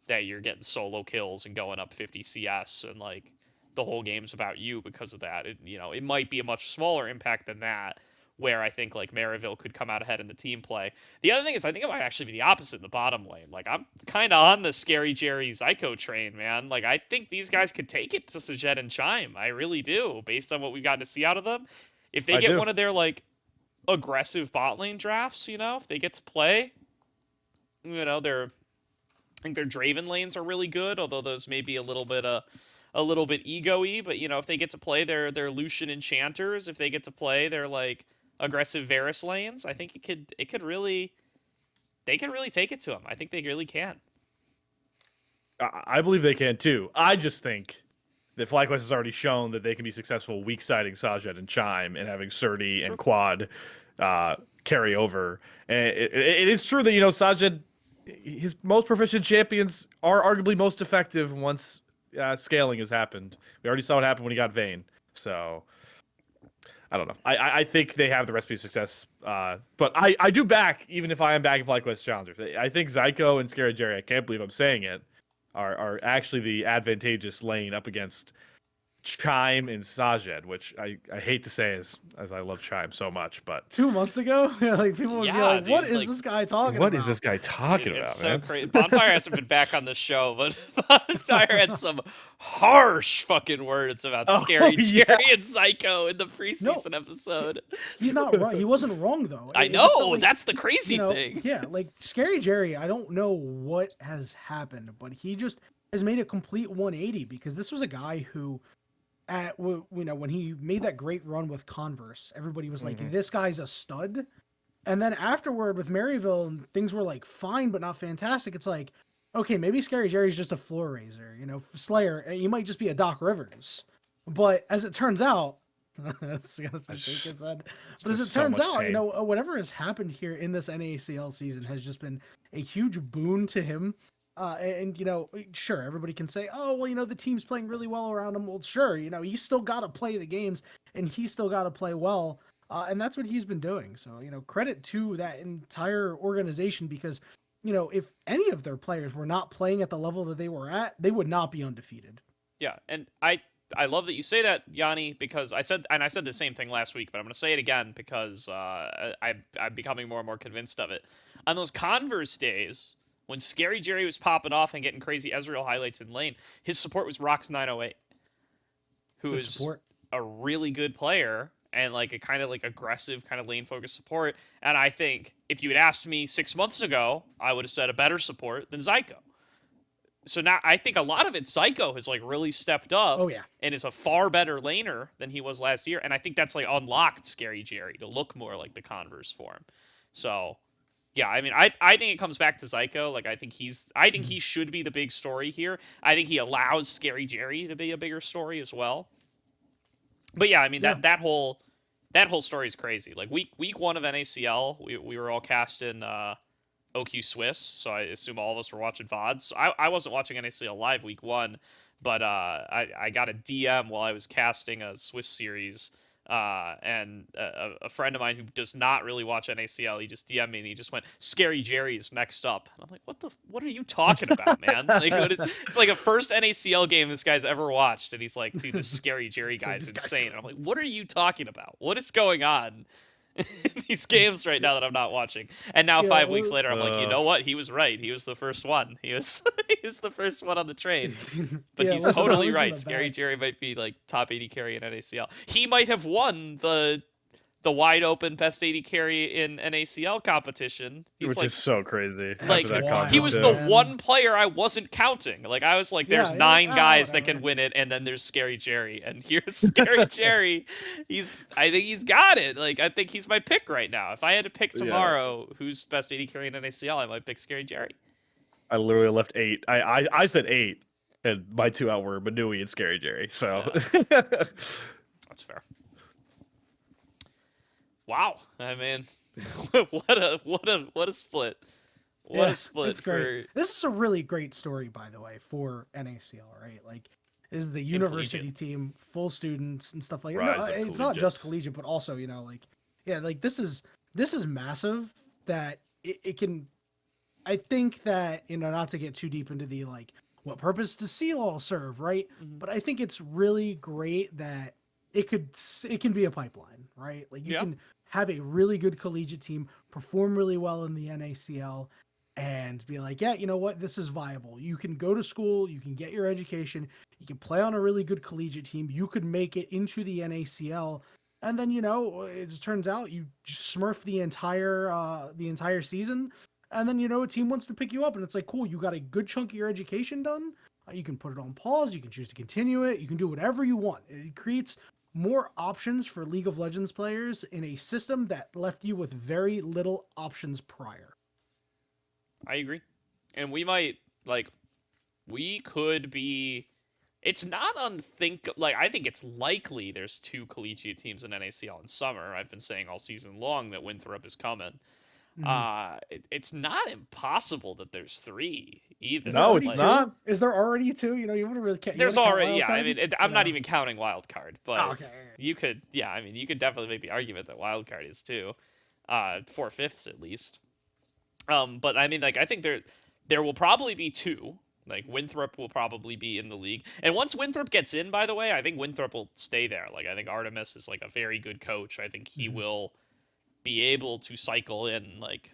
that you're getting solo kills and going up 50 CS and like the whole game's about you because of that. It might be a much smaller impact than that, where I think like Maryville could come out ahead in the team play. The other thing is I think it might actually be the opposite in the bottom lane. Like, I'm kind of on the Scary Jerry Zyko train, man. Like, I think these guys could take it to Sajet and Chime. I really do, based on what we've gotten to see out of them. if they get one of their like aggressive bot lane drafts, if they get to play, I think their Draven lanes are really good, although those may be a little bit ego-y, but if they get to play their Lucian enchanters, if they get to play their like aggressive Varus lanes, I think they could really take it to them. I think they really can. I believe they can too. I just think that FlyQuest has already shown that they can be successful weak siding Sajed and Chime and having Surdy and Quad carry over. And it is true that Sajed, his most proficient champions are arguably most effective once scaling has happened. We already saw what happened when he got Vayne. So I don't know. I think they have the recipe of success. But I do back, even if I am backing FlyQuest challengers. I think Zyko and Scary Jerry, I can't believe I'm saying it, are actually the advantageous lane up against Chime and Sajed, which I hate to say as I love Chime so much, but 2 months ago, like people would be like, dude, "What is this guy talking about? What is this guy talking about?" It's man? so crazy. Bonfire hasn't been back on the show, but Bonfire had some harsh fucking words about Scary Jerry and Psycho in the preseason episode. He's not wrong. He wasn't wrong though. I know, that's the crazy thing. Yeah, like Scary Jerry, I don't know what has happened, but he just has made a complete 180 because this was a guy who when he made that great run with Converse, everybody was like, this guy's a stud. And then afterward with Maryville, and things were like fine, but not fantastic. It's like, okay, maybe Scary Jerry's just a floor raiser, Slayer. You might just be a Doc Rivers. But as it turns out, shake his head. But as it turns out, whatever has happened here in this NACL season has just been a huge boon to him. Sure, everybody can say, oh, well, the team's playing really well around him. Well, sure, he's still got to play the games and he's still got to play well. And that's what he's been doing. So, credit to that entire organization because, if any of their players were not playing at the level that they were at, they would not be undefeated. Yeah. And I love that you say that, Yanni, because I said the same thing last week, but I'm going to say it again because I'm becoming more and more convinced of it. On those Converse days, when Scary Jerry was popping off and getting crazy Ezreal highlights in lane, his support was Rox908, who is a really good player and like a kind of like aggressive kind of lane focused support. And I think if you had asked me 6 months ago, I would have said a better support than Zyko. So now I think a lot of it, Zyko has like really stepped up and is a far better laner than he was last year. And I think that's like unlocked Scary Jerry to look more like the Converse form. So yeah, I mean, I think it comes back to Zyko. Like, I think he should be the big story here. I think he allows Scary Jerry to be a bigger story as well. But yeah, I mean, that whole story is crazy. Like week 1 of NACL, we were all cast in OQ Swiss, so I assume all of us were watching VODs. So I wasn't watching NACL live week 1, but I got a DM while I was casting a Swiss series. And a friend of mine who does not really watch NACL, he just DM'd me and he just went, Scary Jerry's next up. And I'm like, what are you talking about, man? Like, it's like a first NACL game this guy's ever watched. And he's like, dude, this Scary Jerry guy's insane. And I'm like, what are you talking about? What is going on in these games right now that I'm not watching? And now 5 weeks later, I'm like, you know what? He was right. He was the first one. He was the first one on the train. But he's totally right. Scary Jerry might be like top 80 carry in NACL. He might have won the wide open best 80 carry in NACL competition. Which is so crazy. Like he was the one player I wasn't counting. Like I was like, there's 9 guys that can win it, and then there's Scary Jerry, and here's Scary Jerry. I think he's got it. Like I think he's my pick right now. If I had to pick tomorrow who's best 80 carry in NACL, I might pick Scary Jerry. I literally left 8. I said 8, and my 2 out were Manui and Scary Jerry. So that's fair. Wow, I mean, what a split! What a split! It's great. This is a really great story, by the way, for NACL, right? Like, this is the university team, full students and stuff like that. No, it's not just collegiate, but also, this is massive. That it can. I think that not to get too deep into the like, what purpose does CLol serve, right? Mm-hmm. But I think it's really great that it can be a pipeline, right? Like you can have a really good collegiate team perform really well in the NACL and be like, yeah, you know what? This is viable. You can go to school, you can get your education, you can play on a really good collegiate team. You could make it into the NACL And then, it just turns out you just smurf the entire season. And then, a team wants to pick you up and it's like, cool, you got a good chunk of your education done. You can put it on pause. You can choose to continue it. You can do whatever you want. It creates more options for League of Legends players in a system that left you with very little options prior. I agree. And we could be, it's not unthinkable. Like, I think it's likely there's 2 collegiate teams in NACL in summer. I've been saying all season long that Winthrop is coming. It's not impossible that there's 3 either. No, it's not. Is there already 2? You wouldn't really care. There's already, I mean, I'm not even counting Wildcard, but okay. you could, you could definitely make the argument that Wildcard is too, 4/5 at least. But I mean, like, I think there will probably be 2. Like, Winthrop will probably be in the league, and once Winthrop gets in, by the way, I think Winthrop will stay there. Like, I think Artemis is like a very good coach. I think he will be able to cycle in like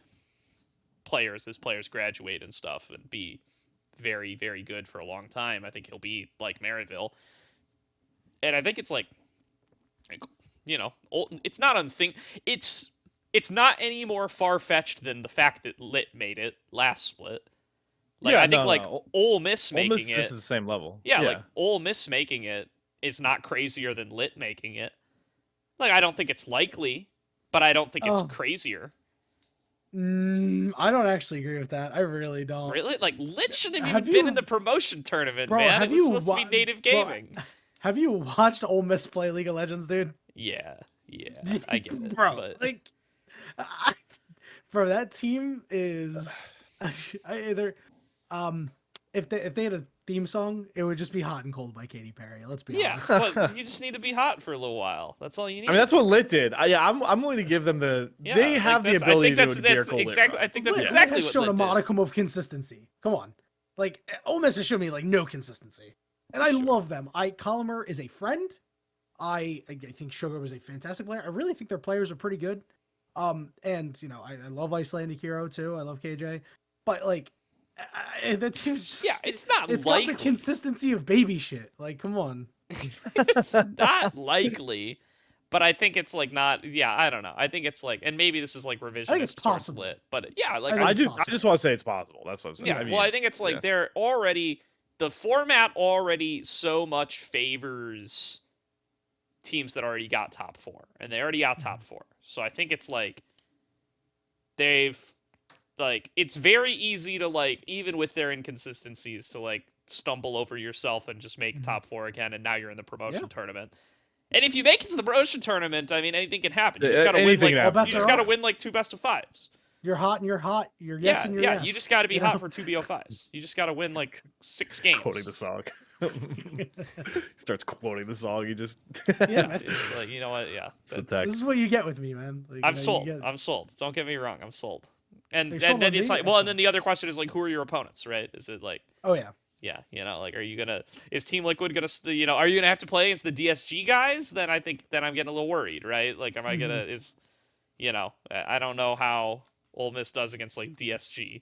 players as players graduate and stuff and be very, very good for a long time. I think he'll be like Maryville. And I think it's like, it's not it's not any more far-fetched than the fact that Lit made it last split. Like, I think Ole Miss making it is the same level. Yeah, like Ole Miss making it is not crazier than Lit making it. Like, I don't think it's likely, but I don't think it's crazier. I don't actually agree with that. I really don't. Really? Like, Lit shouldn't have even been in the promotion tournament, bro, man. It was supposed to be native gaming. Bro, have you watched Ole Miss play League of Legends, dude? Yeah, I get it. Bro, but... like, bro, that team is either, if they had a theme song, it would just be "Hot and Cold" by Katy Perry. Let's be honest. But you just need to be hot for a little while. That's all you need. I mean, that's what Lit did. I'm willing to give them they have the ability to endear cold exactly. I think that's Lit exactly has what shown Lit a modicum of consistency. Come on, like Ole Miss has shown me like no consistency, and I love them. Colomer is a friend. I think Sugar was a fantastic player. I really think their players are pretty good. And I love Icelandic Hero too. I love KJ, but like. The team's just it's not it's likely. got the consistency of baby shit. Like, come on. It's not likely, but I think it's like not. Yeah, I don't know. I think it's like, and maybe this is like revisionist. I think it's possible. Lit, but yeah, like I just want to say it's possible. That's what I'm saying. Yeah, I mean, well, I think it's like they're already the format already so much favors teams that already got top 4, and they already got top 4. So I think it's like it's very easy to like, even with their inconsistencies, to like stumble over yourself and just make top 4 again, and now you're in the promotion tournament. And if you make it to the promotion tournament, I mean, anything can happen. You just gotta win like 2 best of 5s. You're hot and you're hot. You're yes and you're yes. You just got to be hot for 2 BO5s. You just got to win like 6 games. Quoting the song. Starts quoting the song. You just it's like, you know what? Yeah, this is what you get with me, man. Like, I'm sold. I'm sold. Don't get me wrong. I'm sold. And then it's like, well, and then the other question is like, who are your opponents, right? Is it like, oh yeah, like, is Team Liquid gonna, are you gonna have to play against the DSG guys? Then I think I'm getting a little worried, right? Like, am I gonna I don't know how Ole Miss does against like DSG,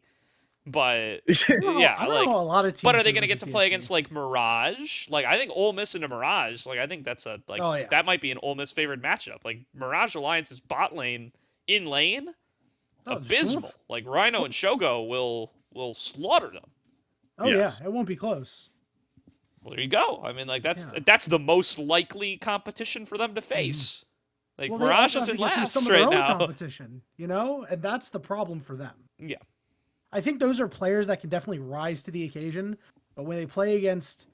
but I don't know a lot of teams. But are they gonna get to play against like Mirage? Like, I think Ole Miss into Mirage, like, I think that's that might be an Ole Miss favored matchup. Like, Mirage Alliance's bot lane in lane. Abysmal. Like, Rhino and Shogo will slaughter them. Oh yeah, it won't be close. Well, there you go. I mean, like, that's the most likely competition for them to face. Like, Mirage is in last right now. Competition, and that's the problem for them. Yeah, I think those are players that can definitely rise to the occasion, but when they play against,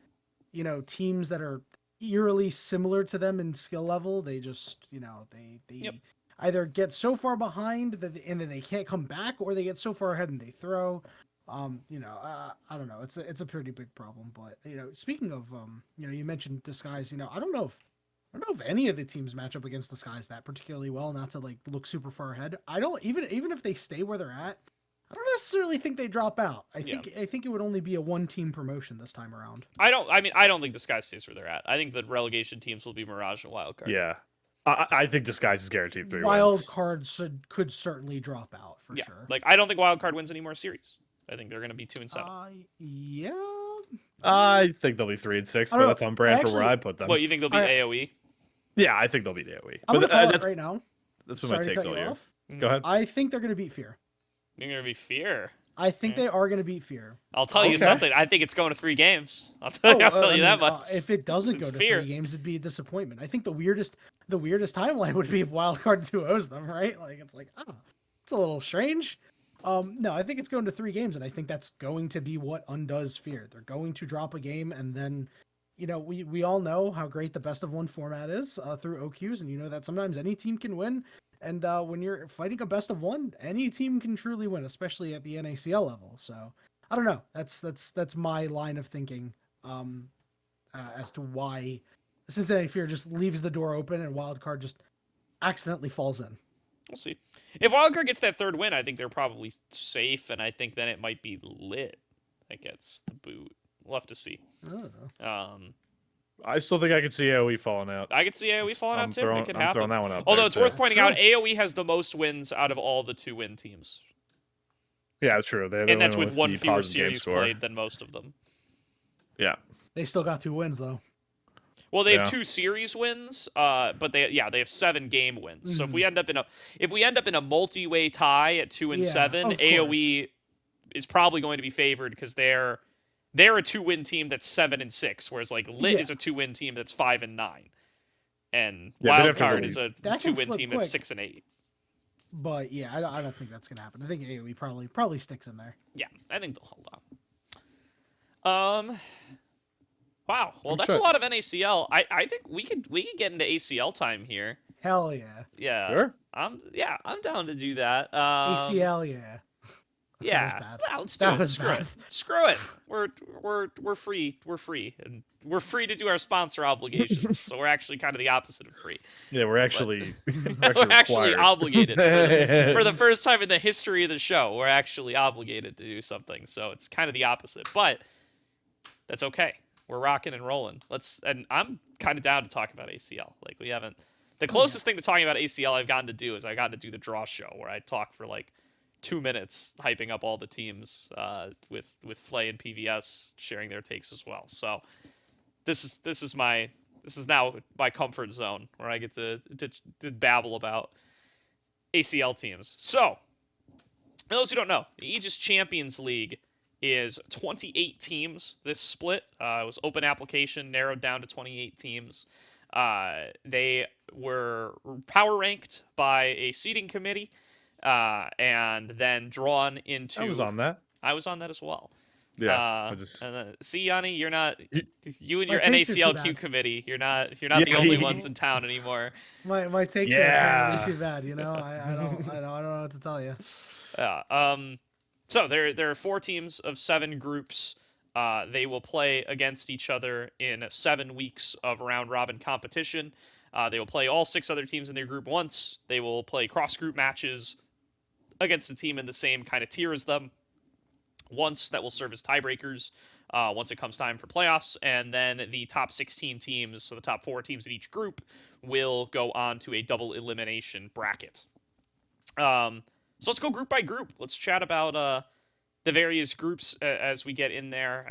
teams that are eerily similar to them in skill level, they just, they either get so far behind and then they can't come back, or they get so far ahead and they throw. I don't know. It's a pretty big problem. But speaking of, you mentioned Disguise. I don't know if any of the teams match up against Disguise that particularly well. Not to like look super far ahead. I don't even if they stay where they're at, I don't necessarily think they drop out. I think it would only be a 1-team promotion this time around. I don't think Disguise stays where they're at. I think the relegation teams will be Mirage and Wildcard. Yeah. I think Disguise is guaranteed 3 wins. Wildcard could certainly drop out for sure. Like, I don't think Wildcard wins any more series. I think they're going to be 2-7. Yeah. I think they'll be 3-6, but that's on brand for where I put them. What, you think they'll be AOE? Yeah, I think they'll beat AoE. I'm But gonna call it that's right now. that's been my Sorry to takes cut all you year. off. Go ahead. I think they're gonna beat Fear. You're gonna be Fear. I think Okay. they are gonna beat Fear. I'll tell you Okay. something. I think it's going to 3 games. I'll tell you that much. If it doesn't go It's to Fear. 3 games, it'd be a disappointment. I think the weirdest timeline would be if Wildcard 2-0s them, right? Like it's like, it's a little strange. No, I think it's going to 3 games, and I think that's going to be what undoes Fear. They're going to drop a game, and then, we all know how great the best of 1 format is through OQs, and you know that sometimes any team can win. And when you're fighting a best of 1, any team can truly win, especially at the NACL level. So I don't know. That's my line of thinking as to why Cincinnati Fear just leaves the door open and Wildcard just accidentally falls in. We'll see. If Wildcard gets that 3rd win, I think they're probably safe, and I think then it might be Lit that gets the boot. We'll have to see. Oh. I still think I could see AoE falling out. I could see AoE falling out too. It could happen. Throwing that one out Although there, it's too. worth pointing out, True. AoE has the most wins out of all the 2-win teams, Yeah, that's true. and that's with 1 fewer series played than most of them. Yeah. They still got 2 wins though. Well, they have Yeah. 2 series wins, but they have 7 game wins. So if we end up in a multi-way tie at 2 and 7, of AoE is probably going to be favored because they're a 2-win team that's 7 and 6, whereas like Lit is a 2-win team that's 5 and 9, and Yeah, they'd have to Wildcard really- is a That can 2-win flip team quick. that's 6 and 8. But yeah, I don't think that's gonna happen. I think AoE probably sticks in there. Yeah, I think they'll hold on. Wow. Well, I'm that's sure. a lot of NACL. I think we could get into ACL time here. Hell yeah. Yeah. Sure. I'm down to do that. ACL, yeah. Yeah. bad. Well, let's do That it. was Screw bad. it. Screw it. We're free. We're free. And we're free to do our sponsor obligations. So we're actually kind of the opposite of free. Yeah, we're actually We're actually required. obligated for the first time in the history of the show. We're actually obligated to do something. So it's kind of the opposite, but that's okay. We're rocking and rolling. And I'm kind of down to talk about ACL. Like we haven't. The closest thing to talking about ACL I've gotten to do is I got to do the draw show where I talk for like 2 minutes hyping up all the teams with FLYC and PVS sharing their takes as well. So this is now my comfort zone where I get to babble about ACL teams. So for those who don't know, the Aegis Champions League is 28 teams. This split it was open application, narrowed down to 28 teams. They were power ranked by a seeding committee. And then drawn into. I was on that. I was on that as well. Yeah. And then, see, Yanni, you're not. You and My your takes are too NACLQ bad. committee. You're not the Yeah. only ones in town anymore. My takes are apparently too bad, I don't know what to tell you. Yeah. So there are 4 teams of 7 groups. They will play against each other in 7 weeks of round robin competition. They will play all 6 other teams in their group once. They will play cross group matches against a team in the same kind of tier as them once. That will serve as tiebreakers once it comes time for playoffs. And then the top 16 teams, so the top 4 teams in each group, will go on to a double elimination bracket. So let's go group by group. Let's chat about the various groups as we get in there.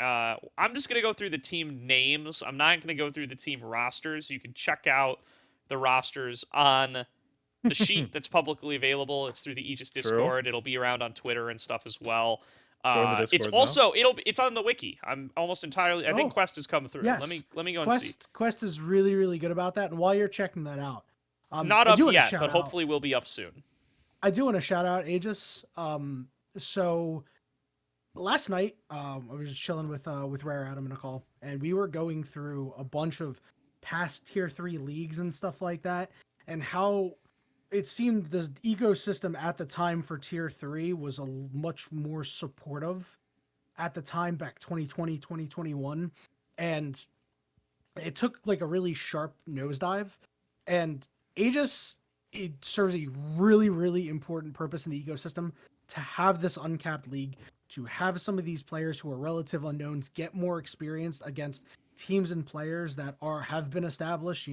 I'm just going to go through the team names. I'm not going to go through the team rosters. You can check out the rosters on the sheet that's publicly available. It's through the Aegis Discord. It'll be around on Twitter and stuff as well. Join the It's Discord also it's on the wiki. I'm almost entirely. I think Quest has come through. Yes. Let me go and see. Quest is really, really good about that. And while you're checking that out, Not I up do wanna yet, shout but out- hopefully will be up soon. I do want to shout out Aegis. So last night, I was just chilling with Rare Adam and Nicole, and we were going through a bunch of past tier 3 leagues and stuff like that, and how it seemed the ecosystem at the time for tier 3 was a much more supportive at the time, back 2020, 2021. And it took like a really sharp nosedive, and Aegis, it serves a really, really important purpose in the ecosystem to have this uncapped league, to have some of these players who are relative unknowns get more experience against teams and players that have been established.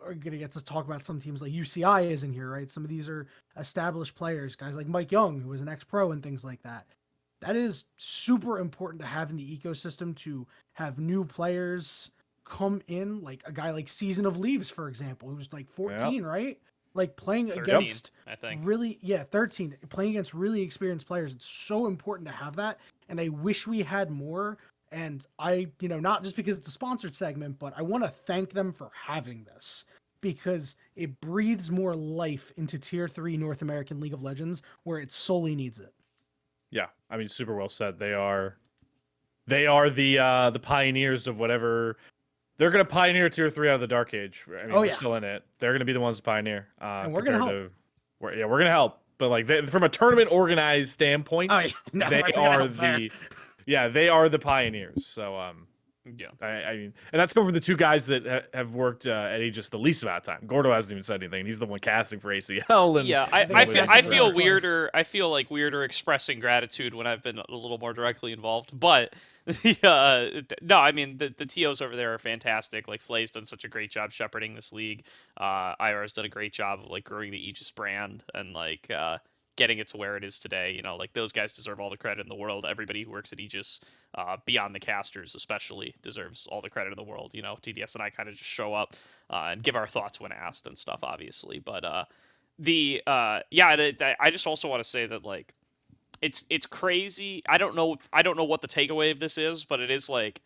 Are going to get to talk about some teams like UCI is in here, right? Some of these are established players, guys like Mike Young, who was an ex-pro and things like that. That is super important to have in the ecosystem, to have new players come in, like a guy like Season of Leaves, for example, who's like 14, right? Like playing 13, against I think. 13, playing against really experienced players. It's so important to have that. And I wish we had more. And I, not just because it's a sponsored segment, but I want to thank them for having this because it breathes more life into Tier 3 North American League of Legends where it solely needs it. Yeah, I mean, super well said. They are the pioneers of whatever. They're gonna pioneer Tier 3 out of the Dark Age. I mean, we're still in it. They're gonna be the ones to pioneer. And we're gonna help. We're gonna help. But like from a tournament organized standpoint, they are the pioneers. So yeah, I mean, and that's coming from the two guys that have worked at Aegis the least amount of time. Gordo hasn't even said anything. He's the one casting for ACL. And yeah, I feel weirder. I feel like weirder expressing gratitude when I've been a little more directly involved. But no, I mean the TOs over there are fantastic. Like FLYC's done such a great job shepherding this league. IR's done a great job of like growing the Aegis brand and like getting it to where it is today. Like those guys deserve all the credit in the world. Everybody who works at Aegis, beyond the casters especially, deserves all the credit in the world. TDS and I kind of just show up and give our thoughts when asked and stuff, obviously. But I just also want to say that like it's crazy. I don't know what the takeaway of this is, but it is like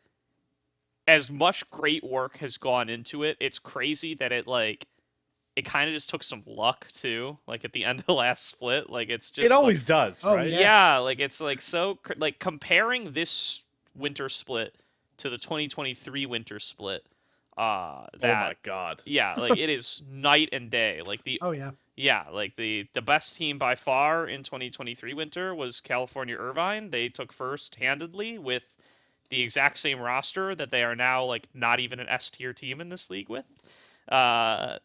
as much great work has gone into it. It's crazy that it kind of just took some luck too, like at the end of the last split. Like it's just it always does, right? Yeah, like it's like so like comparing this winter split to the 2023 winter split. Oh my god. Yeah, like it is night and day. Like like the best team by far in 2023 winter was California Irvine. They took first handedly with the exact same roster that they are now like not even an S tier team in this league with. That's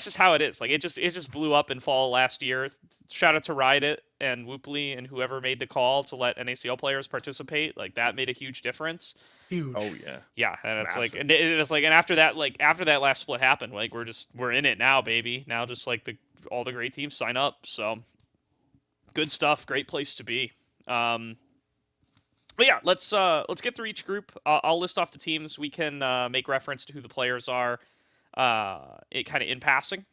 just how it is. Like it just blew up in fall last year. Shout out to Ride It and Whooply and whoever made the call to let NACL players participate. Like that made a huge difference. Huge. Oh yeah. Yeah, and it's massive. And after that last split happened, like we're in it now, baby. Now just like all the great teams sign up. So good stuff. Great place to be. But yeah, let's get through each group. I'll list off the teams. We can make reference to who the players are, it kind of in passing.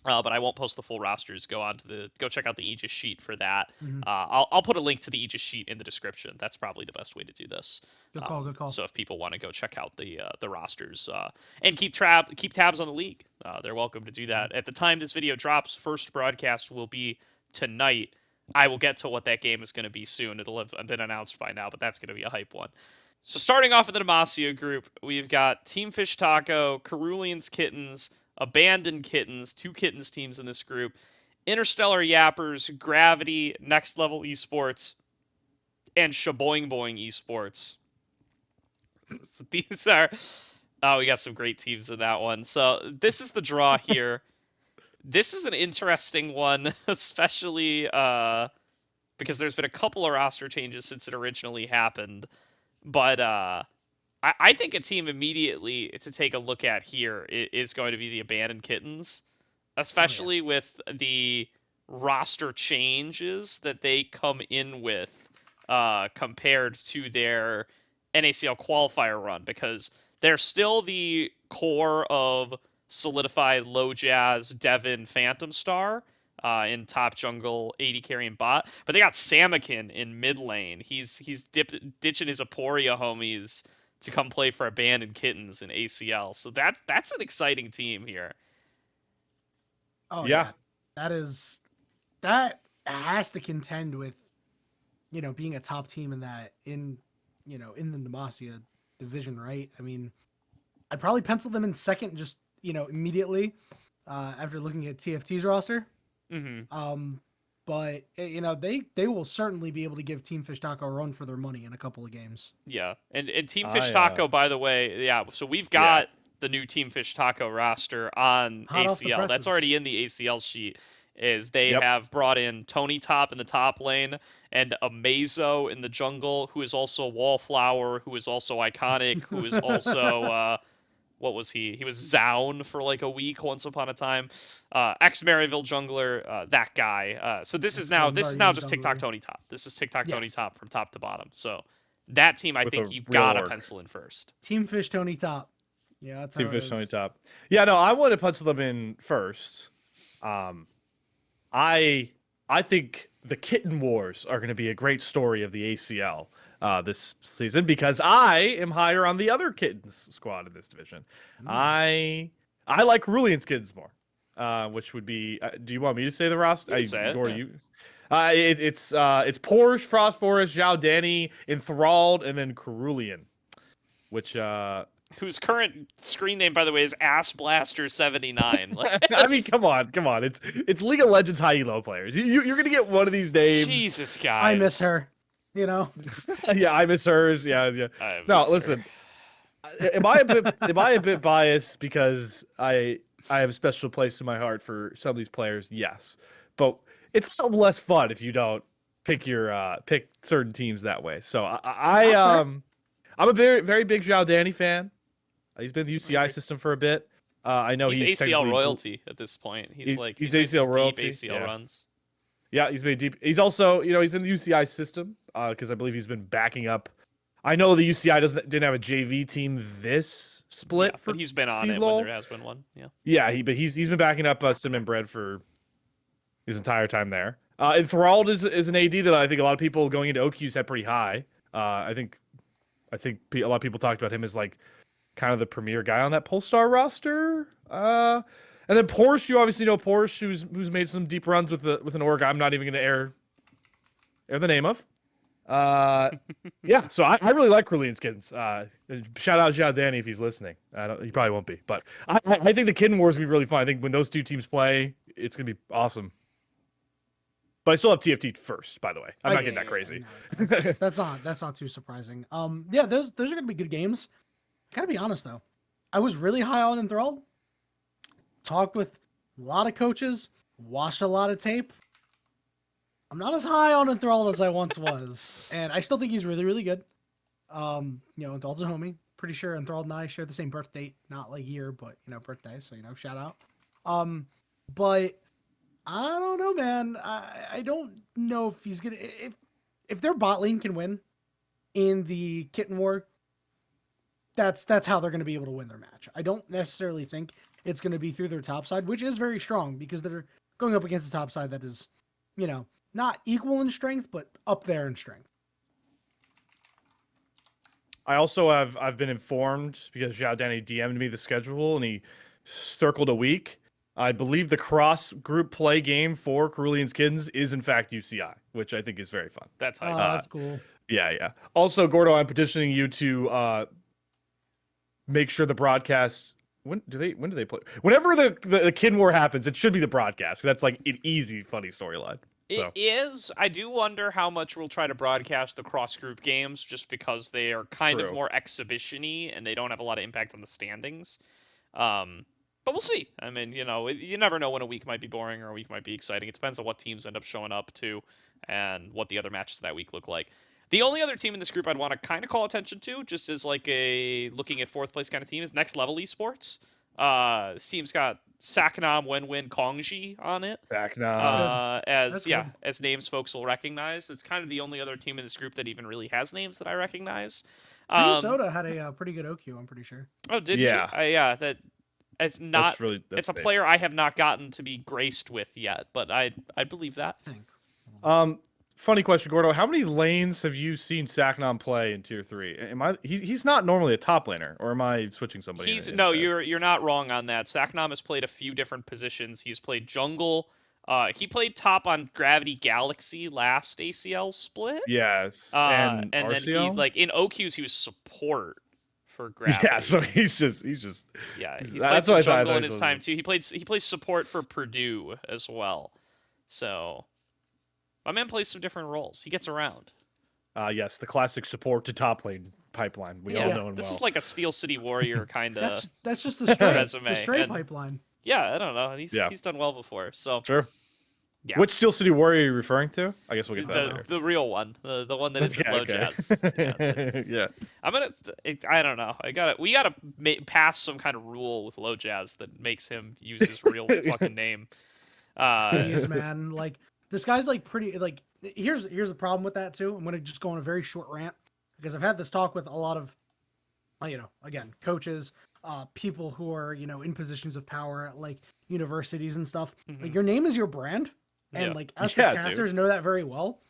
But I won't post the full rosters. Go check out the Aegis sheet for that. Mm-hmm. I'll put a link to the Aegis sheet in the description. That's probably the best way to do this. Good call. So if people want to go check out the rosters and keep tabs on the league, they're welcome to do that. At the time this video drops, first broadcast will be tonight. I will get to what that game is going to be soon. It'll have been announced by now, but that's going to be a hype one. So starting off in the Demacia group, we've got Team Fish Taco, Cerulean's Kittens, Abandoned Kittens, 2 Kittens teams in this group, Interstellar Yappers, Gravity, Next Level Esports, and Shaboing Boing Esports. These are... Oh, we got some great teams in that one. So this is the draw here. This is an interesting one, especially because there's been a couple of roster changes since it originally happened. But I think a team immediately to take a look at here is going to be the Abandoned Kittens, especially with the roster changes that they come in with compared to their NACL qualifier run, because they're still the core of solidified Low Jazz, Devin, Phantom Star in top jungle, 80 carry and bot. But they got Samakin in mid lane. He's ditching his Aporia homies to come play for Abandoned Kittens in ACL. So that's an exciting team here. Oh yeah. That has to contend with, being a top team in the Demacia division, right? I mean, I'd probably pencil them in second just immediately after looking at TFT's roster. Mm-hmm. But they will certainly be able to give Team Fish Taco a run for their money in a couple of games. Yeah, and Team Fish Taco, by the way, so we've got the new Team Fish Taco roster on ACL. That's already in the ACL sheet. They have brought in Tony Top in the top lane and Amazo in the jungle, who is also Wallflower, who is also iconic, who is also what was he? He was Zaun for like a week once upon a time. Ex-Maryville jungler, that guy. So this is now just TikTok Tony Top. This is TikTok Tony Top from top to bottom. So that team I With think a you real gotta orc. pencil in first. Team Fish Tony top. Yeah, that's how Team it Fish Tony is. top. Yeah, no, I want to pencil them in first. I think the Kitten Wars are going to be a great story of the ACL this season because I am higher on the other Kittens squad in this division. I like Cerulean's Kittens more, which would be. Do you want me to say the roster? You can say it, Or yeah. you? It's Porsche, Frost Forest, Zhao Danny, Enthralled, and then Cerulean, which Whose current screen name, by the way, is Ass Blaster 79. I mean, come on. It's League of Legends high elo players. You're gonna get one of these names. Jesus, guys. I miss her. You know. Yeah, I miss hers. Yeah. I No, miss her. listen. Am I a bit biased because I have a special place in my heart for some of these players? Yes, but it's still less fun if you don't pick certain teams that way. So I'm a very very big Zhao Danny fan. He's been in the UCI system for a bit. I know he's ACL technically royalty at this point. He's made ACL some royalty. deep ACL runs. Yeah, he's made deep. He's also, he's in the UCI system because I believe he's been backing up. I know the UCI didn't have a JV team this split, But he's been on it when there has been one. Yeah. Yeah, he's been backing up Cinnamon Bread for his entire time there. Enthralled is an AD that I think a lot of people going into OQs had pretty high. I think a lot of people talked about him as like kind of the premier guy on that Polestar roster. And then Porsche, you obviously know Porsche, who's made some deep runs with an org I'm not even going to air the name of. Yeah, so I really like Cerulean's Kittens. Shout out Zhao Danny if he's listening. He probably won't be, but I think the Kitten Wars is gonna be really fun. I think when those two teams play, it's gonna be awesome. But I still have TFT first, by the way. I'm not getting that crazy. No, that's not too surprising. Yeah, those are gonna be good games. I gotta be honest though, I was really high on Enthralled. Talked with a lot of coaches, watched a lot of tape. I'm not as high on Enthralled as I once was, and I still think he's really, really good. Enthralled's a homie. Pretty sure Enthralled and I share the same birth date, not like year, but birthday. So shout out. But I don't know, man. I don't know if he's gonna if their bot lane can win in the Kitten War. That's how they're gonna be able to win their match. I don't necessarily think it's gonna be through their top side, which is very strong because they're going up against a top side that is, not equal in strength, but up there in strength. I also I've been informed because Zhao Danny DM'd me the schedule and he circled a week. I believe the cross group play game for Cerulean's Kittens is in fact UCI, which I think is very fun. That's hype. That's cool. Yeah. Also, Gordo, I'm petitioning you to make sure the broadcast. When do they play? Whenever the Kid War happens, it should be the broadcast. That's like an easy, funny storyline. It is. I do wonder how much we'll try to broadcast the cross-group games just because they are kind of more exhibition-y and they don't have a lot of impact on the standings. But we'll see. I mean, you never know when a week might be boring or a week might be exciting. It depends on what teams end up showing up to and what the other matches that week look like. The only other team in this group I'd want to kind of call attention to, just as like a looking at fourth place kind of team, is Next Level Esports. This team's got Saknam, Wenwin, Kongji on it. Saknam. As names folks will recognize. It's kind of the only other team in this group that even really has names that I recognize. Minnesota had a pretty good OQ, I'm pretty sure. Oh, did he? Yeah, that it's not. It's a player I have not gotten to be graced with yet, but I believe that. Funny question, Gordo. How many lanes have you seen Saknam play in Tier 3? He's not normally a top laner, or am I switching somebody? You're not wrong on that. Saknam has played a few different positions. He's played jungle. He played top on Gravity Galaxy last ACL split. Yes. And then he in OQs he was support for Gravity. Yeah, so he's just yeah, he's played some jungle in his time too. He plays support for Purdue as well. So my man plays some different roles. He gets around. Yes, the classic support to top lane pipeline. We all know him This is like a Steel City Warrior kind of. That's just the straight resume. The straight pipeline. Yeah, I don't know. He's done well before. So sure. Yeah. Which Steel City Warrior are you referring to? I guess we'll get to that later. The real one, the one that isn't low jazz. Yeah. I don't know. We gotta pass some kind of rule with low jazz that makes him use his real fucking name. Please, man. Like this guy's like pretty. Like here's the problem with that too. I'm gonna just go on a very short rant. because I've had this talk with a lot of, again, coaches, people who are, in positions of power at like universities and stuff. Like your name is your brand. And like us as casters know that very well.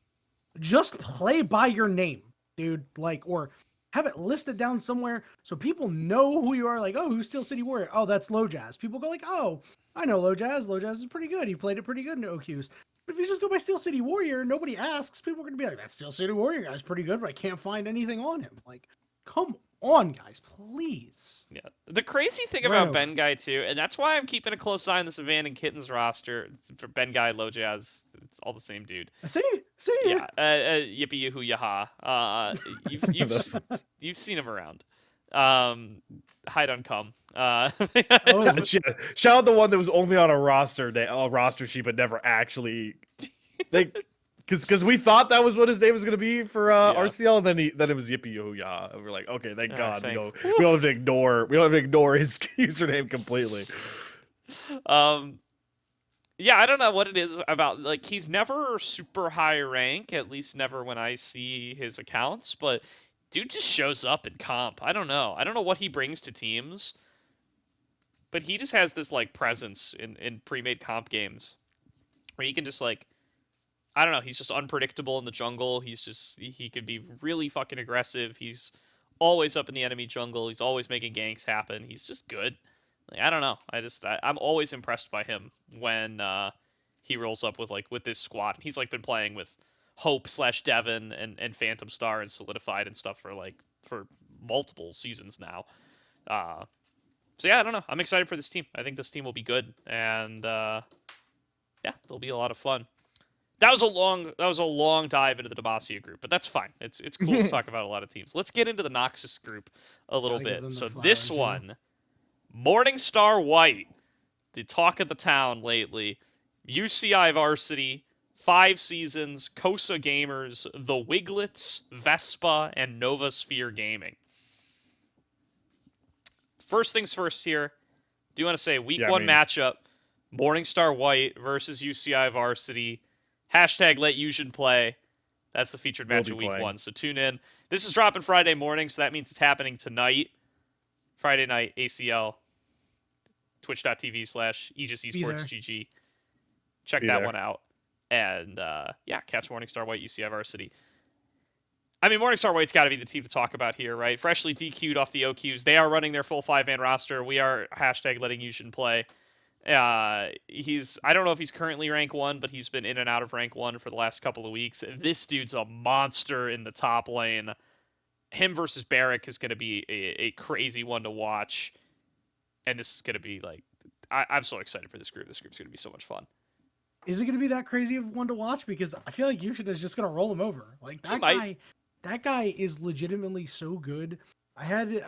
Just play by your name, dude. Like, or have it listed down somewhere so people know who you are. Like, oh, who's Steel City Warrior? Oh, that's Low Jazz. People go like, oh, I know Low Jazz. Low Jazz is pretty good. He played it pretty good in OQs. But if you just go by Steel City Warrior, nobody asks. People are going to be like, that Steel City Warrior guy's pretty good, but I can't find anything on him. Like, come on, guys, please. Yeah. The crazy thing about Ben Guy, too, and that's why I'm keeping a close eye on this Abandoned Kittens roster. For Ben Guy, Low Jazz, it's all the same dude. See? Yeah. Yippee yoo-hoo yaha. You've seen him around. Hide on cum. Shout out the one that was only on a roster sheet, but never actually. Because we thought that was what his name was going to be for RCL, and then it was Yippee Yoo Ya. And we're like, okay, thank God. We don't have to ignore his username completely. Yeah, I don't know what it is about. Like, he's never super high rank, at least never when I see his accounts. But dude just shows up in comp. I don't know. I don't know what he brings to teams, but he just has this like presence in pre-made comp games where he can just like. I don't know. He's just unpredictable in the jungle. He could be really fucking aggressive. He's always up in the enemy jungle. He's always making ganks happen. He's just good. Like, I don't know. I'm always impressed by him when he rolls up with this squad. He's like been playing with Hope/Devon and Phantom Star and Solidified and stuff for multiple seasons now. So yeah, I don't know. I'm excited for this team. I think this team will be good, and yeah, it'll be a lot of fun. That was a long dive into the Demacia group, but that's fine. It's cool to talk about a lot of teams. Let's get into the Noxus group a little bit. So this one, Morningstar White, the talk of the town lately. UCI Varsity, 5 seasons, Kosa Gamers, the Wiglets, Vespa, and Novasphere Gaming. First things first here. Do you want to say week 1 matchup, Morningstar White versus UCI Varsity? Hashtag let Usion play. That's the featured match of week 1. So tune in. This is dropping Friday morning, so that means it's happening tonight. Friday night, ACL. Twitch.tv/Aegis Esports GG. Check that one out. And yeah, catch Morningstar White, UCI Varsity. I mean, Morningstar White's got to be the team to talk about here, right? Freshly DQ'd off the OQs. They are running their full 5-man roster. We are hashtag letting Usion play. I don't know if he's currently rank 1, but he's been in and out of rank 1 for the last couple of weeks. This dude's a monster in the top lane. Him versus Barrick is going to be a crazy one to watch. And this is going to be like, I'm so excited for this group. This group's going to be so much fun. Is it going to be that crazy of one to watch? Because I feel like Yushin is just going to roll him over. Like that guy is legitimately so good. I had,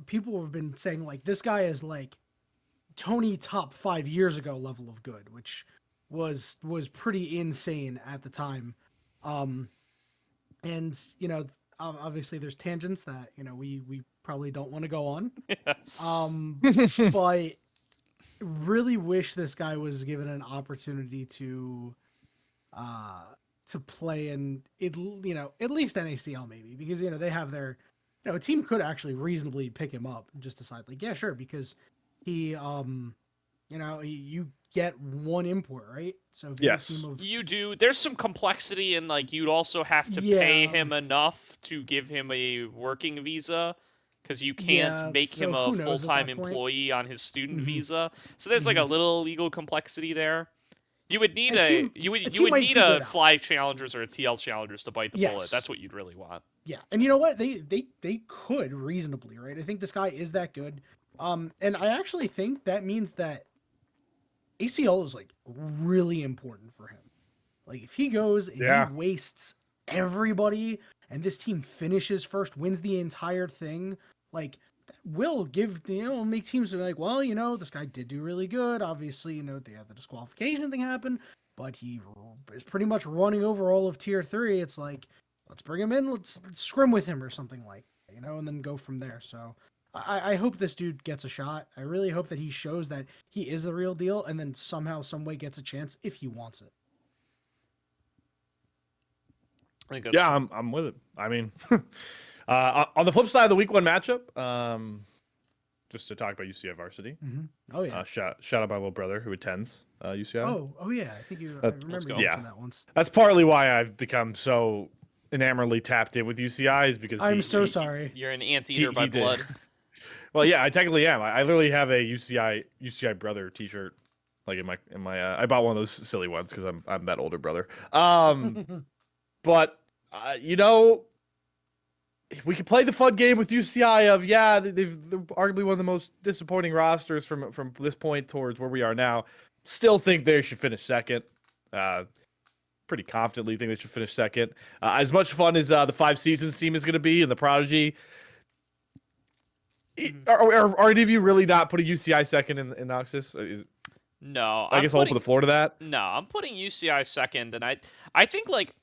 people have been saying like, this guy is like, Tony top 5 years ago level of good, which was pretty insane at the time. And obviously there's tangents that we probably don't want to go on. But really wish this guy was given an opportunity to play in at least NACL maybe, because they have their a team could actually reasonably pick him up and just decide like, yeah, sure, because he, you get one import, right? So yes, you do. There's some complexity in like you'd also have to pay him enough to give him a working visa, because you can't make him a full-time employee on his student visa. So there's like a little legal complexity there. You would need you would need a Fly Challengers or a TL Challengers to bite the bullet. That's what you'd really want. Yeah, and you know what? They could reasonably, right? I think this guy is that good. And I actually think that means that ACL is like really important for him. Like if he goes and he wastes everybody and this team finishes first, wins the entire thing, like that will give, make teams be like, well, this guy did do really good. Obviously, they had the disqualification thing happen, but he is pretty much running over all of tier 3. It's like, let's bring him in. Let's scrim with him or something like that, and then go from there. So I hope this dude gets a shot. I really hope that he shows that he is the real deal and then somehow, some way gets a chance if he wants it. I think that's Yeah, I'm with it. I mean, on the flip side of the week 1 matchup, just to talk about UCI varsity. Oh yeah. Shout out my little brother who attends UCI. Oh yeah. I think I remember you go. mentioned that once. That's partly why I've become so enamoredly tapped in with UCI is because I'm so sorry. You're an anteater by he did. blood. Well, yeah, I technically am. I literally have a UCI brother T-shirt, like in my. I bought one of those silly ones because I'm that older brother. But you know, we could play the fun game with UCI of they're arguably one of the most disappointing rosters from this point towards where we are now. Still think they should finish second. Pretty confidently think they should finish second. As much fun as the 5 Seasons team is going to be and the Prodigy. Are any of you really not putting UCI second in Noxus? No, I guess I'll open the floor to that. No, I'm putting UCI second, and I think like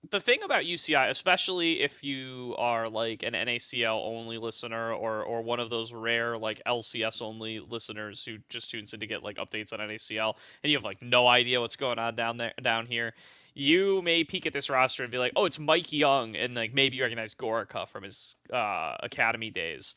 the thing about UCI, especially if you are like an NACL only listener or one of those rare like LCS only listeners who just tunes in to get like updates on NACL, and you have like no idea what's going on down here. You may peek at this roster and be like, oh, it's Mike Young, and like maybe you recognize Gorica from his academy days.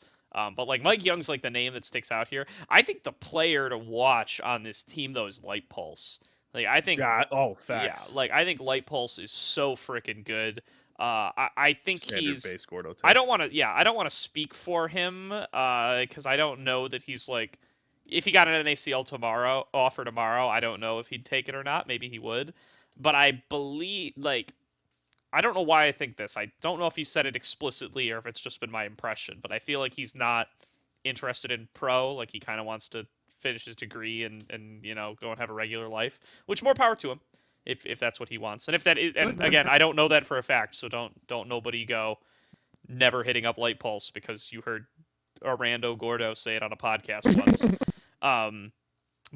But like Mike Young's like the name that sticks out here. I think the player to watch on this team though is Light Pulse. Like I think, facts. Yeah, like I think Light Pulse is so freaking good. I think Standard base Gordo. I don't want to speak for him because I don't know that he's like, if he got an NACL offer tomorrow, I don't know if he'd take it or not. Maybe he would, but I believe like. I don't know why I think this. I don't know if he said it explicitly or if it's just been my impression, but I feel like he's not interested in pro. Like he kind of wants to finish his degree and you know go and have a regular life. Which more power to him, if that's what he wants. And if that is, and again, I don't know that for a fact, so don't nobody go never hitting up Light Pulse because you heard a rando Gordo say it on a podcast once.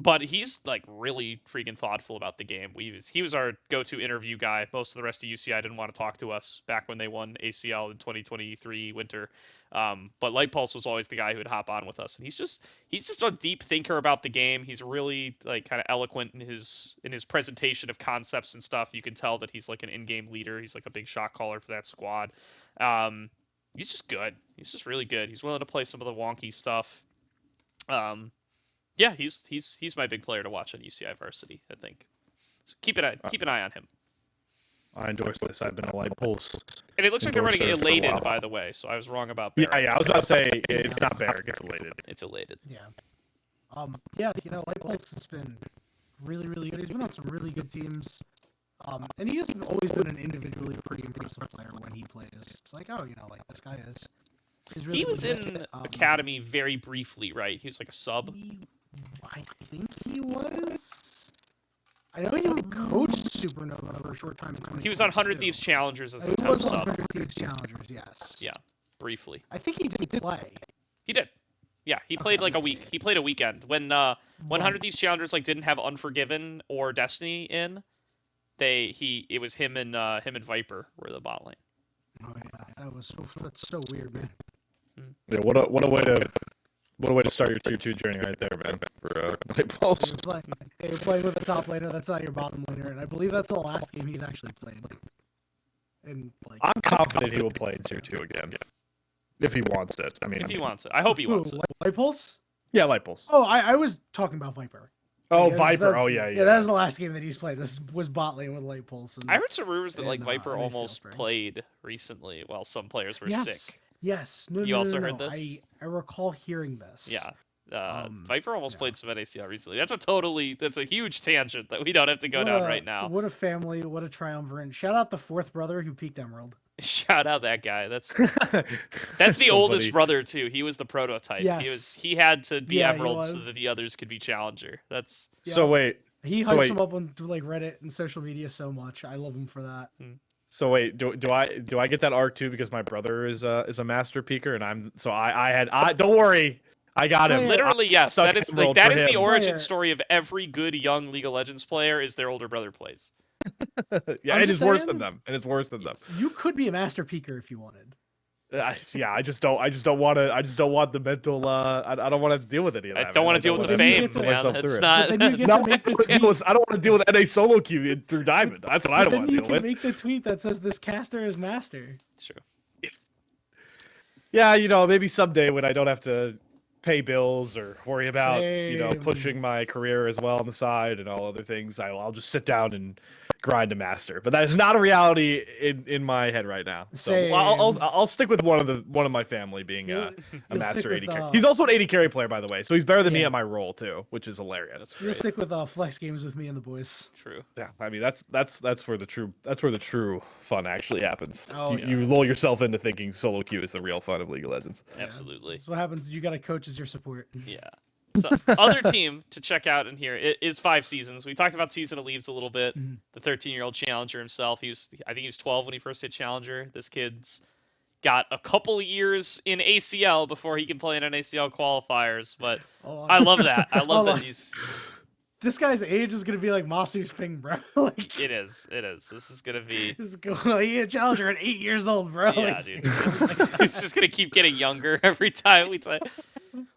But he's like really freaking thoughtful about the game. He was our go-to interview guy. Most of the rest of UCI didn't want to talk to us back when they won ACL in 2023 winter. But Light Pulse was always the guy who would hop on with us. And he's just a deep thinker about the game. He's really like kind of eloquent in his presentation of concepts and stuff. You can tell that he's like an in-game leader. He's like a big shot caller for that squad. He's just good. He's just really good. He's willing to play some of the wonky stuff. Yeah, he's my big player to watch on UCI varsity, I think. So keep an eye on him. I endorse this. I've been a Light Pulse. And it looks like they're running Elated, by the way, so I was wrong about that. Yeah, I was about to say it's not Barrack, it's Elated. It's Elated. Yeah. Yeah, you know, Light Pulse has been really, really good. He's been on some really good teams. And he has always been an individually pretty impressive player when he plays. It's like, oh, you know, like this guy is really He was legit. in Academy very briefly, right? He was like a sub. I think he was. I know he coached Supernova for a short time. He was on 100 Thieves Challengers as a He temp was on sub. 100 Thieves Challengers, yes. Yeah, briefly. I think he did play. He did. Yeah, he played like a week. He played a weekend when 100 Thieves Challengers like didn't have Unforgiven or Destiny in. It was him and Viper were the bot lane. Oh yeah, that's so weird, man. Yeah, what a way to start your tier 2 journey right there, man. For Light Pulse. You're playing with the top laner. That's not your bottom laner, and I believe that's the last game he's actually played. And like, I'm confident he will play in tier 2 again, if he wants it. I mean, If he wants it, I hope he wants it. Light Pulse? Yeah, Light Pulse. Oh, I was talking about Viper. Oh, Because Viper. that's- Oh, yeah. Yeah, that was the last game that he's played. This was bot lane with Light Pulse. And, I heard some rumors that like and, Viper NACL almost Spring. played recently while some players were yes, sick. yes. No, You no, also no, heard no. this? I recall hearing this. Yeah. Viper almost yeah. played some NACL recently. That's a huge tangent that we don't have to go down right now. What a family! What a triumvirate! Shout out the fourth brother who peaked Emerald. Shout out that guy. That's the oldest brother too. He was the prototype. Yes. He had to be Yeah, he Emerald so was. that the others could be Challenger. That's So wait. He So hypes wait. him up on like Reddit and social media so much. I love him for that. So wait, do I get that arc too because my brother is a master peaker and I don't worry, I got him. literally yes. Stuck That is Emerald that for is the him. origin Slayer. story of every good young League of Legends player is their older brother plays. Yeah, I'm it just is worse saying- than them. It is worse than them. You could be a master peaker if you wanted. I just don't want to. I just don't want the mental. I don't want to deal with any of that. I don't want to deal with the fame, man. It's not. But then you get to make the tweet. I don't want to deal with NA solo queue through Diamond. That's what I don't want to deal with. Then you can make the tweet that says this caster is master. True. Yeah, maybe someday when I don't have to pay bills or worry about, pushing my career as well on the side and all other things, I'll just sit down and grind to master. But that is not a reality in my head right now. So I'll stick with one of my family being a master 80 carry. He's also an 80 carry player, by the way, so he's better than me at my role too, which is hilarious. You'll stick with flex games with me and the boys. True. Yeah, I mean that's where the true fun actually happens. Oh, you lull yourself into thinking solo queue is the real fun of League of Legends. Absolutely. That's what happens. You got a coach as your support. Yeah. So other team to check out in here is 5 Seasons. We talked about Season of Leaves a little bit. The 13-year-old challenger himself. I think he was 12 when he first hit challenger. This kid's got a couple years in ACL before he can play in NACL qualifiers. But I love that. I love that he's. This guy's age is gonna be like Masu's ping, bro. Like, it is. This is gonna be. This is going. He a challenger at 8 years old, bro. Yeah, like... dude. It's just gonna keep getting younger every time we play.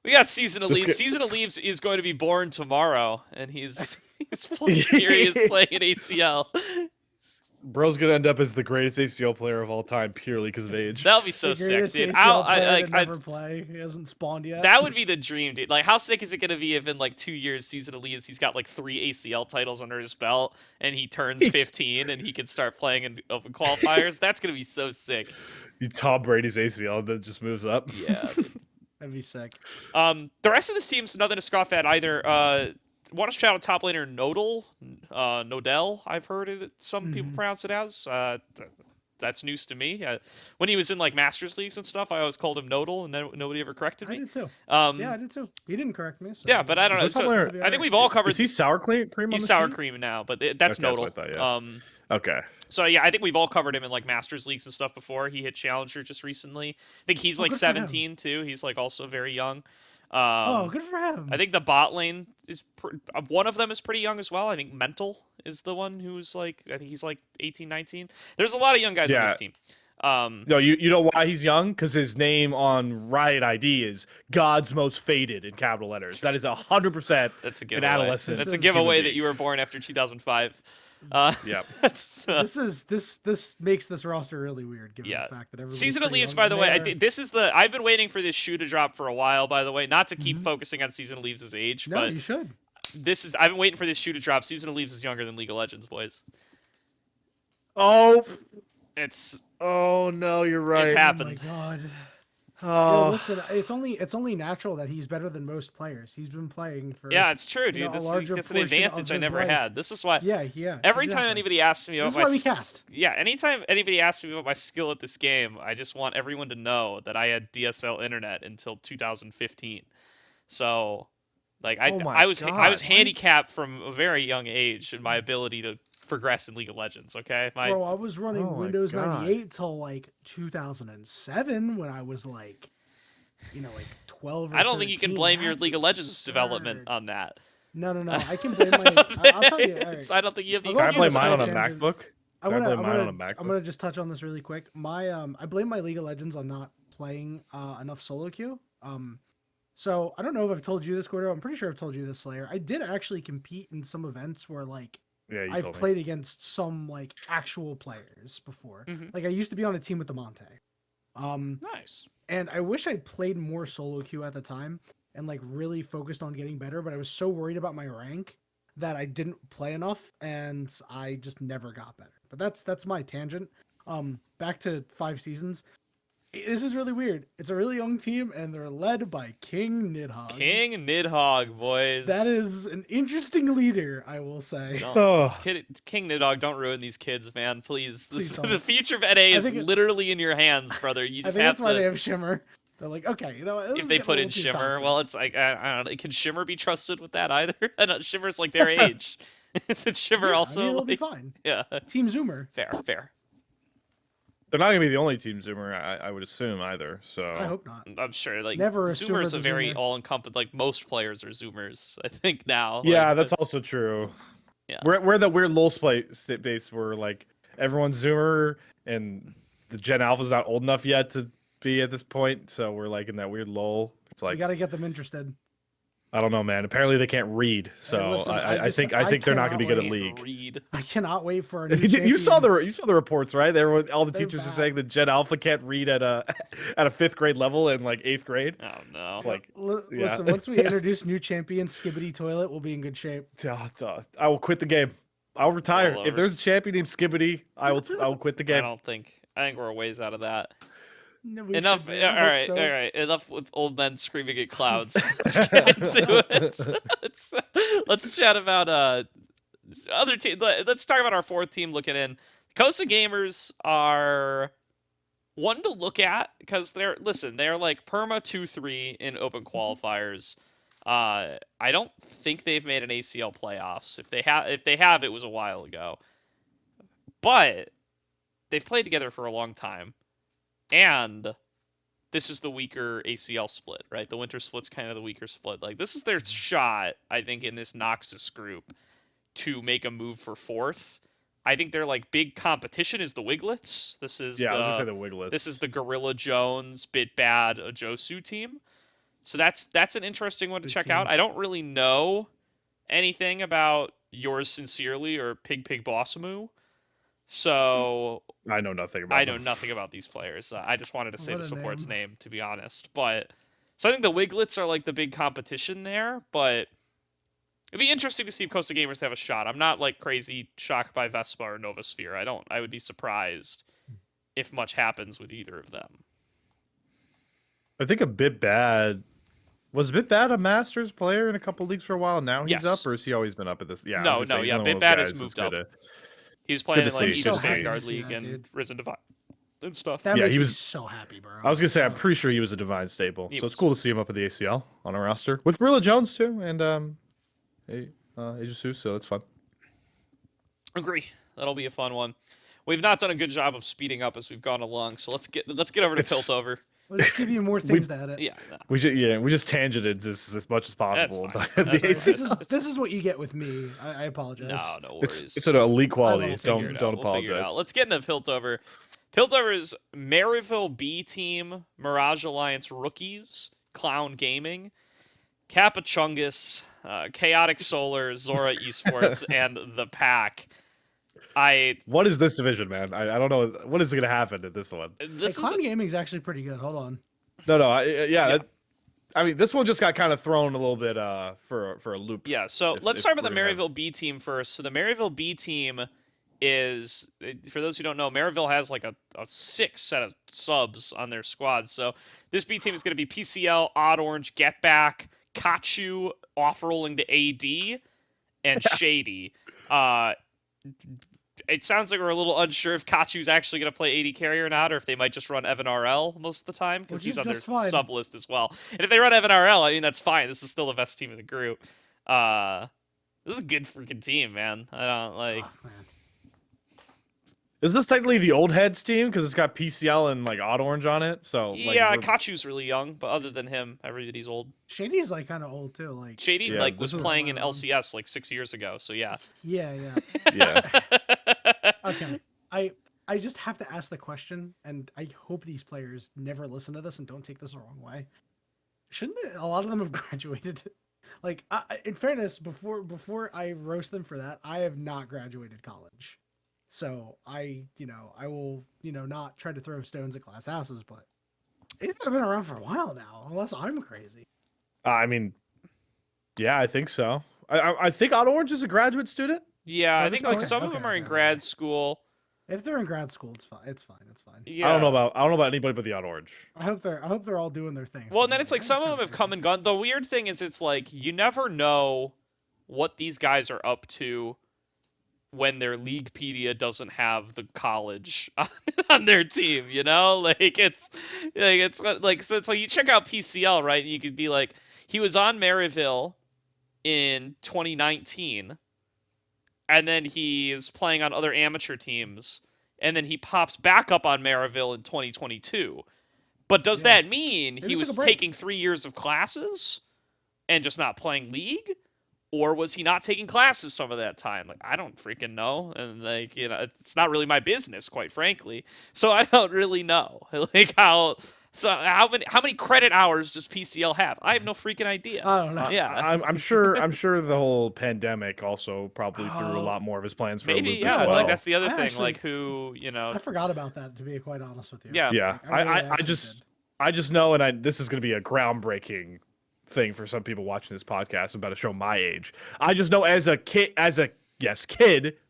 We got Season of Leaves. Season of Leaves is going to be born tomorrow, and he's playing. Here he is playing in ACL. Bro's gonna end up as the greatest ACL player of all time purely because of age. That would be so sick, dude. I never play. He hasn't spawned yet. That would be the dream, dude. Like, how sick is it gonna be if in like 2 years, Season of Leaves, he's got like 3 ACL titles under his belt, and he turns 15, and he can start playing in open qualifiers? That's gonna be so sick. You Tom Brady's ACL, and then it just moves up. Yeah. That'd be sick. The rest of this team's nothing to scoff at either. Want to shout out top laner Nodell. I've heard it. Some people pronounce it as. That's news to me. When he was in like Masters leagues and stuff, I always called him Nodal, and then nobody ever corrected me. I did too. Yeah, I did too. He didn't correct me. So. Yeah, but I don't know. So, I think we've all covered. Is he sour cream? He's sour cream now, but that's Nodal. That's what I thought, yeah. Okay. So yeah, I think we've all covered him in like Masters leagues and stuff before. He hit Challenger just recently. I think he's like 17 too. He's like also very young. Good for him. I think the bot lane is one of them is pretty young as well. I think Mental is the one who's like, I think he's like 18, 19. There's a lot of young guys on this team. No, you know why he's young? Because his name on Riot ID is God's Most Faded in capital letters. That is 100%. That's a giveaway. An adolescent. That's a giveaway that you were born after 2005. Yep. This makes this roster really weird, given the fact that everybody's Season of Leaves, by the way, I've been waiting for this shoe to drop for a while, by the way, not to keep focusing on Season of Leaves' age, no, but you should. I've been waiting for this shoe to drop. Season of Leaves is younger than League of Legends, boys. Oh no, you're right. It's happened. Oh my god. Oh, listen, it's only natural that he's better than most players. He's been playing for it's true, dude. That's an advantage I never had. This is why. Yeah. Every time anybody asks me about this is why we cast. Yeah, anytime anybody asks me about my skill at this game, I just want everyone to know that I had DSL internet until 2015. So, like, I was handicapped from a very young age in my ability to progress in League of Legends. Okay, bro, I was running Windows 98 till like 2007 when I was like, like 12. Or I don't think you 13. can blame your League of Legends development on that. No. I can blame my. I'll tell you. All right. I don't think you have the. Can I blame excuse. mine on a MacBook? I'm gonna just touch on this really quick. I blame my League of Legends on not playing enough solo queue. So I don't know if I've told you this, Gordo. I'm pretty sure I've told you this, Slayer. I did actually compete in some events where like. Yeah, I've played against some like actual players before. Like I used to be on a team with Demacia. Nice. And I wish I played more solo queue at the time and like really focused on getting better, but I was so worried about my rank that I didn't play enough and I just never got better. But that's my tangent. Back to 5 Seasons. This is really weird. It's a really young team, and they're led by King Nidhogg. King Nidhogg, boys. That is an interesting leader, I will say. King Nidhogg, don't ruin these kids, man. Please. The don't. future of NA is literally in your hands, brother. You just I think have that's why they have Shimmer. They're like, okay, if they put in Shimmer, well, it's like, I don't know. Can Shimmer be trusted with that either? I know, Shimmer's like their age. Isn't Shimmer also? It'll be fine. Yeah. Team Zoomer. Fair. They're not gonna be the only team Zoomer, I would assume either. So I hope not. I'm sure. Like never Zoomer's a very all-encompassing. Like most players are Zoomers, I think now. Yeah, like, that's also true. Yeah, we're the weird LoL base where like everyone's Zoomer and the Gen Alpha's not old enough yet to be at this point, so we're like in that weird lull. It's We like got to get them interested. I don't know, man. Apparently they can't read, so listen, I think they're not going to be good at cannot League. Read. I cannot wait for a new You saw champion. the reports, right? All the They're teachers are bad. saying that Gen Alpha can't read at a 5th grade level in like 8th grade. Oh no. It's like Listen, once we introduce new champion Skibbity Toilet, we'll be in good shape. I will quit the game. I'll retire. all If over. there's a champion named Skibbity, I will quit the I game. think we're a ways out of that. No, we Enough. should be. I All hope right. so. All right. Enough with old men screaming at clouds. Let's get into it. Let's chat about other team. Let's talk about our 4th team looking in. Costa Gamers are one to look at because they're like perma 2-3 in open qualifiers. I don't think they've made an ACL playoffs. If they have, it was a while ago. But they've played together for a long time. And this is the weaker ACL split, right? The winter split's kind of the weaker split. Like, this is their shot, I think, in this Noxus group to make a move for 4th. I think their, like, big competition is the Wiglets. I was going to say the Wiglets. This is the Gorilla Jones, Bit Bad, Ajosu team. So that's an interesting one to check out. I don't really know anything about Yours Sincerely or Pig Blossomoo. So I know nothing about. I know nothing about these players. I just wanted to say What the a support's name. name, to be honest. But so I think the Wiglets are like the big competition there. But it'd be interesting to see if Costa Gamers have a shot. I'm not like crazy shocked by Vespa or Novasphere. I would be surprised if much happens with either of them. I think a Bit Bad. Was Bit Bad a Masters player in a couple leagues for a while? Now he's Yes. up, or has he always been up at this? Yeah. No, Bit Bad has moved up. He was playing to in like see, Aegis good to see. Vanguard To see League that, and dude. Risen Divine and stuff. That Yeah, makes he me was- so happy, bro. I was gonna say, I'm Oh. pretty sure he was a Divine staple, He so it's was. cool to see him up at the ACL on our roster with Gorilla Jones too, and Aegis, so it's fun. Agree. That'll be a fun one. We've not done a good job of speeding up as we've gone along, so let's get over to It's- Piltover. Let's give you more things to edit. Yeah. No. We just tangented as much as possible. fine. The That's ACL. fine. This is what you get with me. I apologize. No worries. It's an elite quality. We'll figure Don't it out. don't We'll figure it apologize. out. Let's get into Piltover. Piltover's Maryville B team, Mirage Alliance Rookies, Clown Gaming, Capachungus, Chaotic Solar, Zora Esports, and The Pack. What is this division, man? I don't know. What is going to happen at this one? This Clown is Gaming's actually pretty good. Hold on. No. I mean, this one just got kind of thrown a little bit for a loop. yeah. So if- let's if start with the we're gonna have- Maryville B team first. So the Maryville B team is, for those who don't know, Maryville has like a 6 set of subs on their squad. So this B team is going to be PCL, Odd Orange, Get Back, Kachu, off rolling to AD, and Shady. It sounds like we're a little unsure if Kachu's actually going to play AD carry or not, or if they might just run Evan RL most of the time, because Which he's is on their just fine. sub list as well. And if they run Evan RL, I mean, that's fine. This is still the best team in the group. This is a good freaking team, man. I don't like. Oh, man. Is this technically the old heads team because it's got PCL and like Odd Orange on it? So like, Yeah, we're- Kachu's really young, but other than him, everybody's old. Shady's like kind of old too. Like Shady Yeah, like this was is- playing in LCS like 6 years ago, so yeah. yeah. yeah. Okay. I just have to ask the question, and I hope these players never listen to this and don't take this the wrong way. Shouldn't a lot of them have graduated? Like, in fairness, before I roast them for that, I have not graduated college. So I will, not try to throw stones at glass houses, but it's been around for a while now, unless I'm crazy. I mean, yeah, I think so. I think Odd Orange is a graduate student. Yeah, I Oh, think this- like okay, some of okay, them are in okay, grad okay. school. If they're in grad school, it's fine. It's fine. Yeah. I don't know about anybody but the Odd Orange. I hope they're all doing their thing. Well, and then it's like That's some of kinda them have crazy. come and gone. The weird thing is it's like you never know what these guys are up to when their Leaguepedia doesn't have the college on their team, Like it's so it's like you check out PCL, right? And you could be like, he was on Maryville in 2019, and then he is playing on other amateur teams, and then he pops back up on Maryville in 2022. But does Yeah. that mean Maybe he took was a break. taking 3 years of classes and just not playing League? Or was he not taking classes some of that time? Like, I don't freaking know. And, it's not really my business, quite frankly. So I don't really know, like, how So how many credit hours does PCL have? I have no freaking idea. I don't know. Yeah. I'm sure the whole pandemic also probably threw a Oh, lot more of his plans for a Maybe, loop yeah. as well. Like that's the other I thing. actually- Like who, I forgot about that, to be quite honest with you. Yeah. Yeah, Like, really I actually just did. I just know, and this is going to be a groundbreaking thing for some people watching this podcast. I'm about to show my age. I just know as a kid,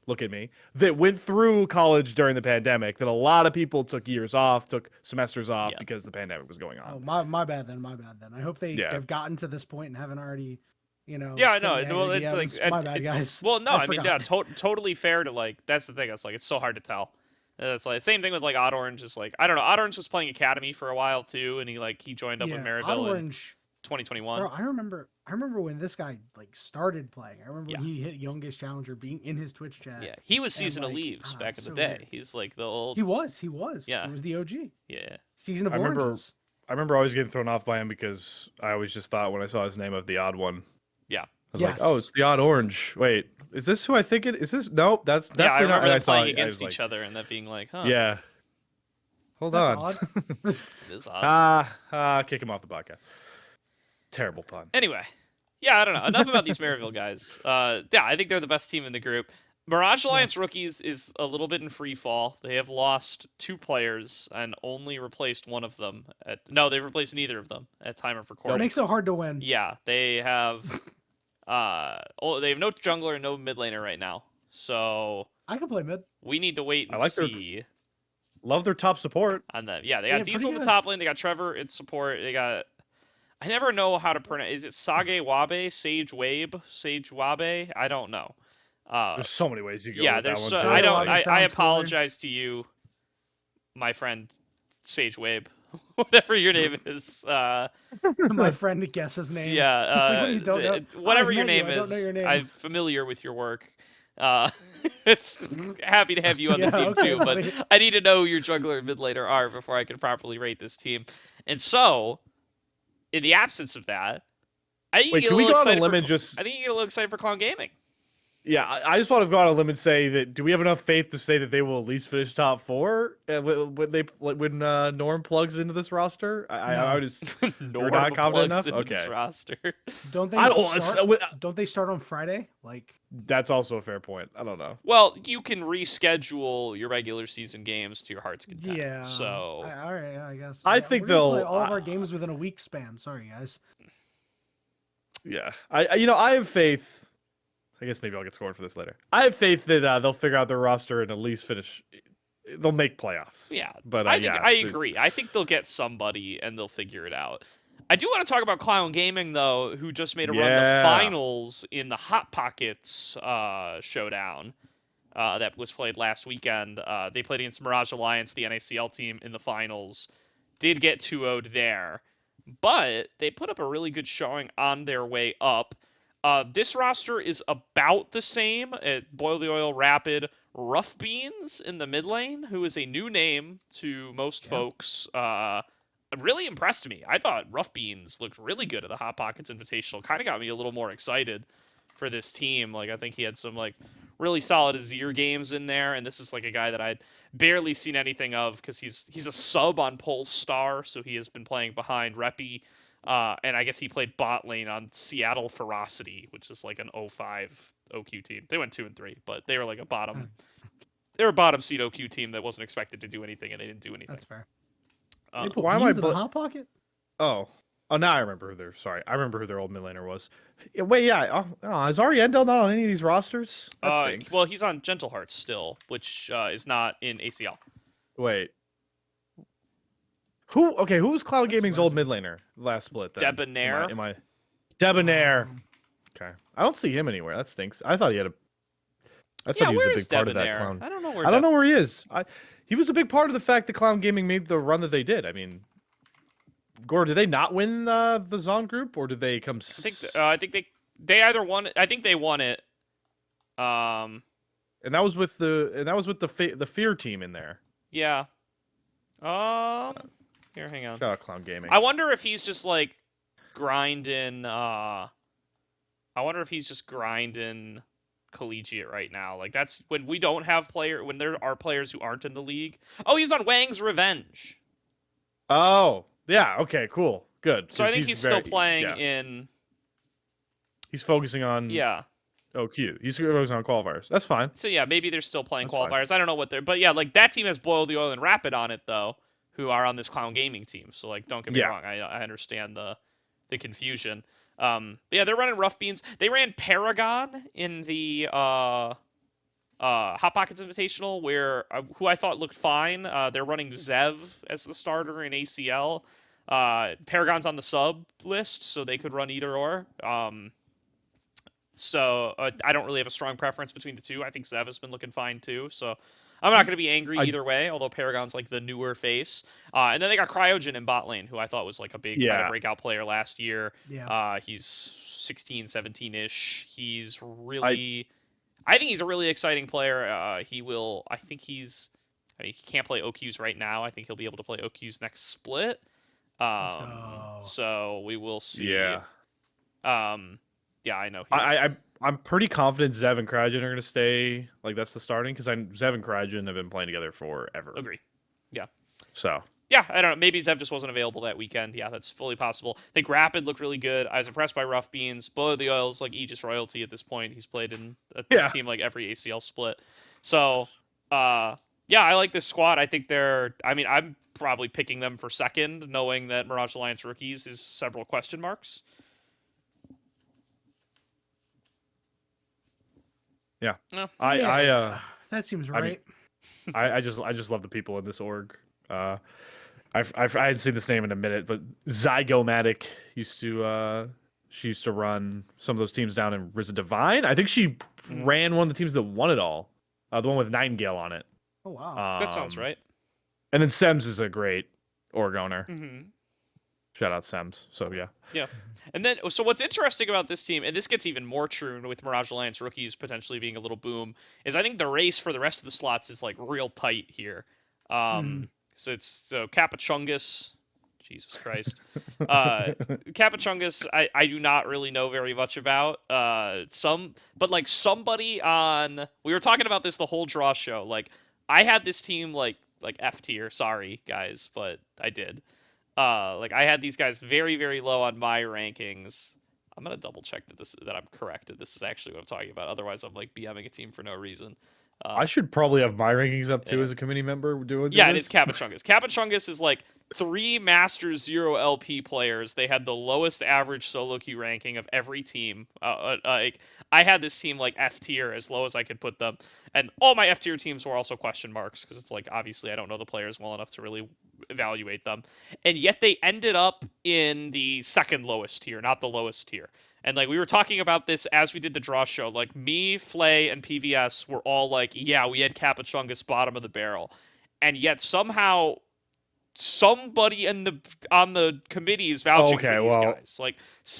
look at me, that went through college during the pandemic, that a lot of people took years off, took semesters off Yeah. because the pandemic was going on. Oh, my bad then. I hope they Yeah. have gotten to this point and haven't already, Yeah, I sent know. me angry Well, it's like DMs. My bad, it's- guys. Well, no, I mean, yeah, forgot. totally fair to like. That's the thing. It's like it's so hard to tell. It's like same thing with like Odd Orange. Is like I don't know. Odd Orange was playing Academy for a while too, and he joined up with Odd Maryville in Orange. 2021. Bro, I remember when this guy like started playing. I remember when he hit Youngest Challenger being in his Twitch chat. Yeah, he was Season of like, Leaves back in it's the so day. weird. He's like the old. He was. Yeah. He was the OG. Yeah. Season of I remember- Oranges. I remember always getting thrown off by him because I always just thought when I saw his name of the odd one. Yeah. I was like, oh, Yes. it's the odd orange. Wait, is this who I think it is? This nope, that's Yeah, I definitely not. remember And them saw playing it, I against was each other and that being like, huh. like, yeah. Hold That's on. odd. It is odd. Kick him off the podcast. Terrible pun. Anyway, yeah, I don't know. Enough about these Maryville guys. Yeah, I think they're the best team in the group. Mirage Alliance Rookies is a little bit in free fall. They have lost 2 players and only replaced one of them. No, they've replaced neither of them at time of It recording. makes it hard to win. Yeah, they have. They have no jungler and no mid laner right now. So I can play mid. we need to wait and I like their- see Love their top support. on them. Yeah, they got Yeah, pretty Diesel in the good. top lane. They got Trevor in support. They got. I never know how to pronounce. Is it Sage Wabe? Sage Wabe? Sage Wabe? I don't know. There's so many ways you go. Yeah, with that there's. one, So, too. I don't. Wabe I sounds cooler. apologize to you, my friend, Sage Wabe, whatever your name is. My friend guess his name. Yeah, It's like when you don't know. whatever I've your met you, name I don't is. know your name. I'm familiar with your work. It's happy to have you on the Yeah, team okay, too, but buddy. I need to know who your jungler and mid laner are before I can properly rate this team. And so, in the absence of that, I think Wait, you get can a we little go on a excited limb for and just? I think you get a little excited for Clown Gaming. Yeah, I just want to go on a limb and say that. Do we have enough faith to say that they will at least finish top 4 when Norm plugs into this roster? I would just. Norm not confident plugs enough? into this Okay. roster. Don't they I don't. start? Don't they start on Friday? Like That's also a fair point. I don't know. Well, you can reschedule your regular season games to your heart's content. yeah. So all right, yeah, I guess. I Yeah, think we're gonna play they'll- all of our games within a week span. Sorry, guys. Yeah, I have faith. I guess maybe I'll get scored for this later. I have faith that they'll figure out their roster and at least finish. They'll make playoffs. yeah, but I think, yeah, I there's- agree. I think they'll get somebody and they'll figure it out. I do want to talk about Clown Gaming though, who just made a run to Yeah. finals in the Hot Pockets showdown that was played last weekend. They played against Mirage Alliance, the NACL team, in the finals. Did get 2-0'd there, but they put up a really good showing on their way up. This roster is about the same at Boil the Oil, Rapid, Rough Beans in the mid lane, who is a new name to most folks. Really impressed me. I thought Rough Beans looked really good at the Hot Pockets Invitational. Kind of got me a little more excited for this team. Like, I think he had some like really solid Azir games in there, and this is like a guy that I'd barely seen anything of because he's a sub on Polestar, so he has been playing behind Reppy. And I guess he played bot lane on Seattle Ferocity, which is like an 05 OQ team. They went 2-3, but they were like a bottom. They were a bottom seed OQ team that wasn't expected to do anything, and they didn't do anything. That's fair. Uh, They put why am Beans I in the bl- hot pocket? Oh, now I remember who their. Sorry, I remember who their old mid laner was. Yeah, wait, yeah. Is Ari Endel not on any of these rosters? That stinks. well, he's on Gentle Hearts still, which is not in ACL. Wait. Who? Okay, who was Cloud That's Gaming's old mid surprising. laner last split? Then? Debonair. Am I Debonair? Okay, I don't see him anywhere. That stinks. I thought he had a. I thought Yeah, he was where a is big part of that Debonair? clown. I don't know where. I don't know where he is. He was a big part of the fact that Clown Gaming made the run that they did. I mean, Gordo, did they not win the Zaun Group, or did they come? I think they either won it. I think they won it. And that was with the Fear team in there. Yeah. Here, hang on. Shout out Clown Gaming. I wonder if he's just like grinding. I wonder if he's just grinding collegiate right now. Like that's when we don't have when there are players who aren't in the league. Oh, he's on Wang's Revenge. Oh, Yeah. Okay. Cool. Good. So I 'cause think he's still very- playing yeah. in. He's focusing on Yeah. OQ. He's focusing on qualifiers. That's fine. So yeah, maybe they're still playing That's fine. qualifiers. I don't know what they're, but yeah, like that team has Boil the Oil and Rapid on it though, who are on this Clown Gaming team. So like, don't get me Yeah. wrong, I understand the confusion. But yeah, they're running Rough Beans. They ran Paragon in the Hot Pockets Invitational, where who I thought looked fine. They're running Zev as the starter in ACL. Paragon's on the sub list, so they could run either or. So I don't really have a strong preference between the two. I think Zev has been looking fine too. So I'm not going to be angry either way, although Paragon's like the newer face. And then they got Cryogen in bot lane, who I thought was like a big kind of breakout player last year. Yeah. He's 16, 17-ish. He's really... I think he's a really exciting player. He can't play OQs right now. I think he'll be able to play OQs next split. So we will see. Yeah. Yeah, I know. I'm pretty confident Zev and Cryogen are going to stay. Like, that's the starting, because Zev and Cryogen have been playing together forever. Agree. Yeah. So. Yeah, I don't know. Maybe Zev just wasn't available that weekend. Yeah, that's fully possible. I think Rapid looked really good. I was impressed by Rough Beans. Boil the Oil's like Aegis royalty at this point. He's played in a team like every ACL split. So, yeah, I like this squad. I think I'm probably picking them for second, knowing that Mirage Alliance Rookies is several question marks. Yeah. No. That seems right. I just love the people in this org. I hadn't seen this name in a minute, but Zygomatic used to run some of those teams down in Risen Divine. I think she ran one of the teams that won it all, the one with Nightingale on it. Oh wow, that sounds right. And then Sems is a great org owner. Mm-hmm. Shout out Sems. So yeah. Yeah. And then, so what's interesting about this team, and this gets even more true with Mirage Alliance Rookies potentially being a little boom, is I think the race for the rest of the slots is like real tight here. So Capachungus, Jesus Christ. Capachungus, I do not really know very much about. But like somebody on, we were talking about this the whole draw show. Like I had this team like F tier. Sorry guys, but I did. Like I had these guys very, very low on my rankings. I'm gonna double check that I'm correct. That this is actually what I'm talking about. Otherwise, I'm like BMing a team for no reason. I should probably have my rankings up too as a committee member doing. Yeah, it is Capachungus. Capachungus is like 3 Masters 0 LP players. They had the lowest average solo queue ranking of every team. I had this team like F tier, as low as I could put them, and all my F tier teams were also question marks because it's like obviously I don't know the players well enough to really evaluate them, and yet they ended up in the second lowest tier, not the lowest tier. And like we were talking about this as we did the draw show, like me, FLYC, and PVS were all like, yeah, we had Capachungus bottom of the barrel. And yet somehow somebody on the committee is vouching for these guys. Like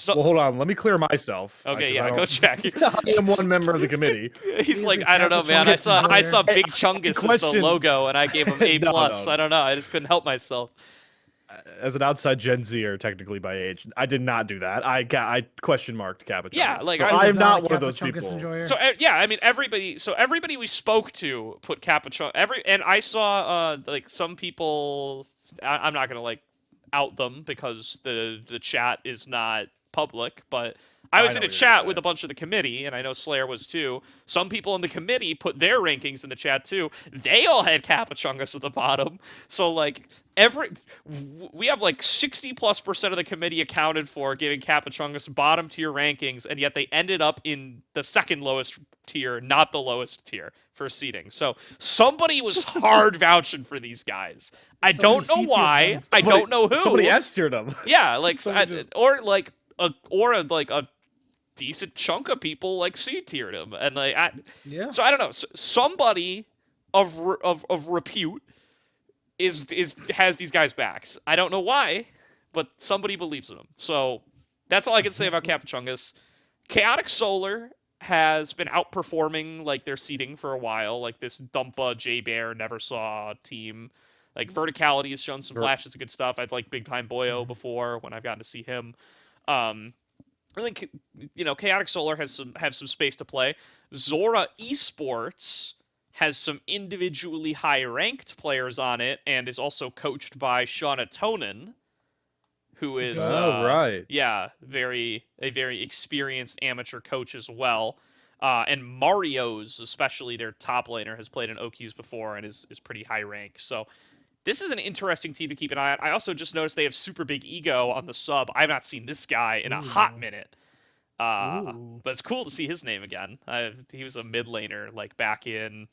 well, hold on, let me clear myself. Okay, yeah, go check. I am one member of the committee. He's like, I don't know, man. I saw Big Chungus as the logo and I gave him A+. No. I don't know. I just couldn't help myself. As an outside Gen Zer, technically by age, I did not do that. I question marked Capachungus. Yeah, like so I'm not one of those people. Enjoyer. So yeah, I mean everybody we spoke to put Capachungus and I saw like some people. I'm not gonna like out them because the chat is not public, but I was in a chat with a bunch of the committee, and I know Slayer was too. Some people in the committee put their rankings in the chat too. They all had Capachungus at the bottom. So like we have like 60+% of the committee accounted for giving Capachungus bottom tier rankings, and yet they ended up in the second lowest tier, not the lowest tier for seeding. So somebody was hard vouching for these guys. I don't know why. I don't know who. Somebody S-tiered them. Yeah, like or a decent chunk of people like C-tiered him, and like So I don't know. Somebody of repute has these guys' backs. I don't know why, but somebody believes in them. So that's all I can say about Capachungus. Chaotic Solar has been outperforming like their seeding for a while. Like this Dumpa J-Bear never saw team. Like Verticality has shown some flashes of good stuff. I've liked Big Time Boyo before when I've gotten to see him. I think Chaotic Solar have some space to play. Zora Esports has some individually high ranked players on it and is also coached by Shauna Tonin. who is right. a very experienced amateur coach as well. And Mario's, especially their top laner, has played in OQs before and is pretty high rank. So this is an interesting team to keep an eye on. I also just noticed they have Super Big Ego on the sub. I've not seen this guy in a hot minute. But it's cool to see his name again. He was a mid laner like back in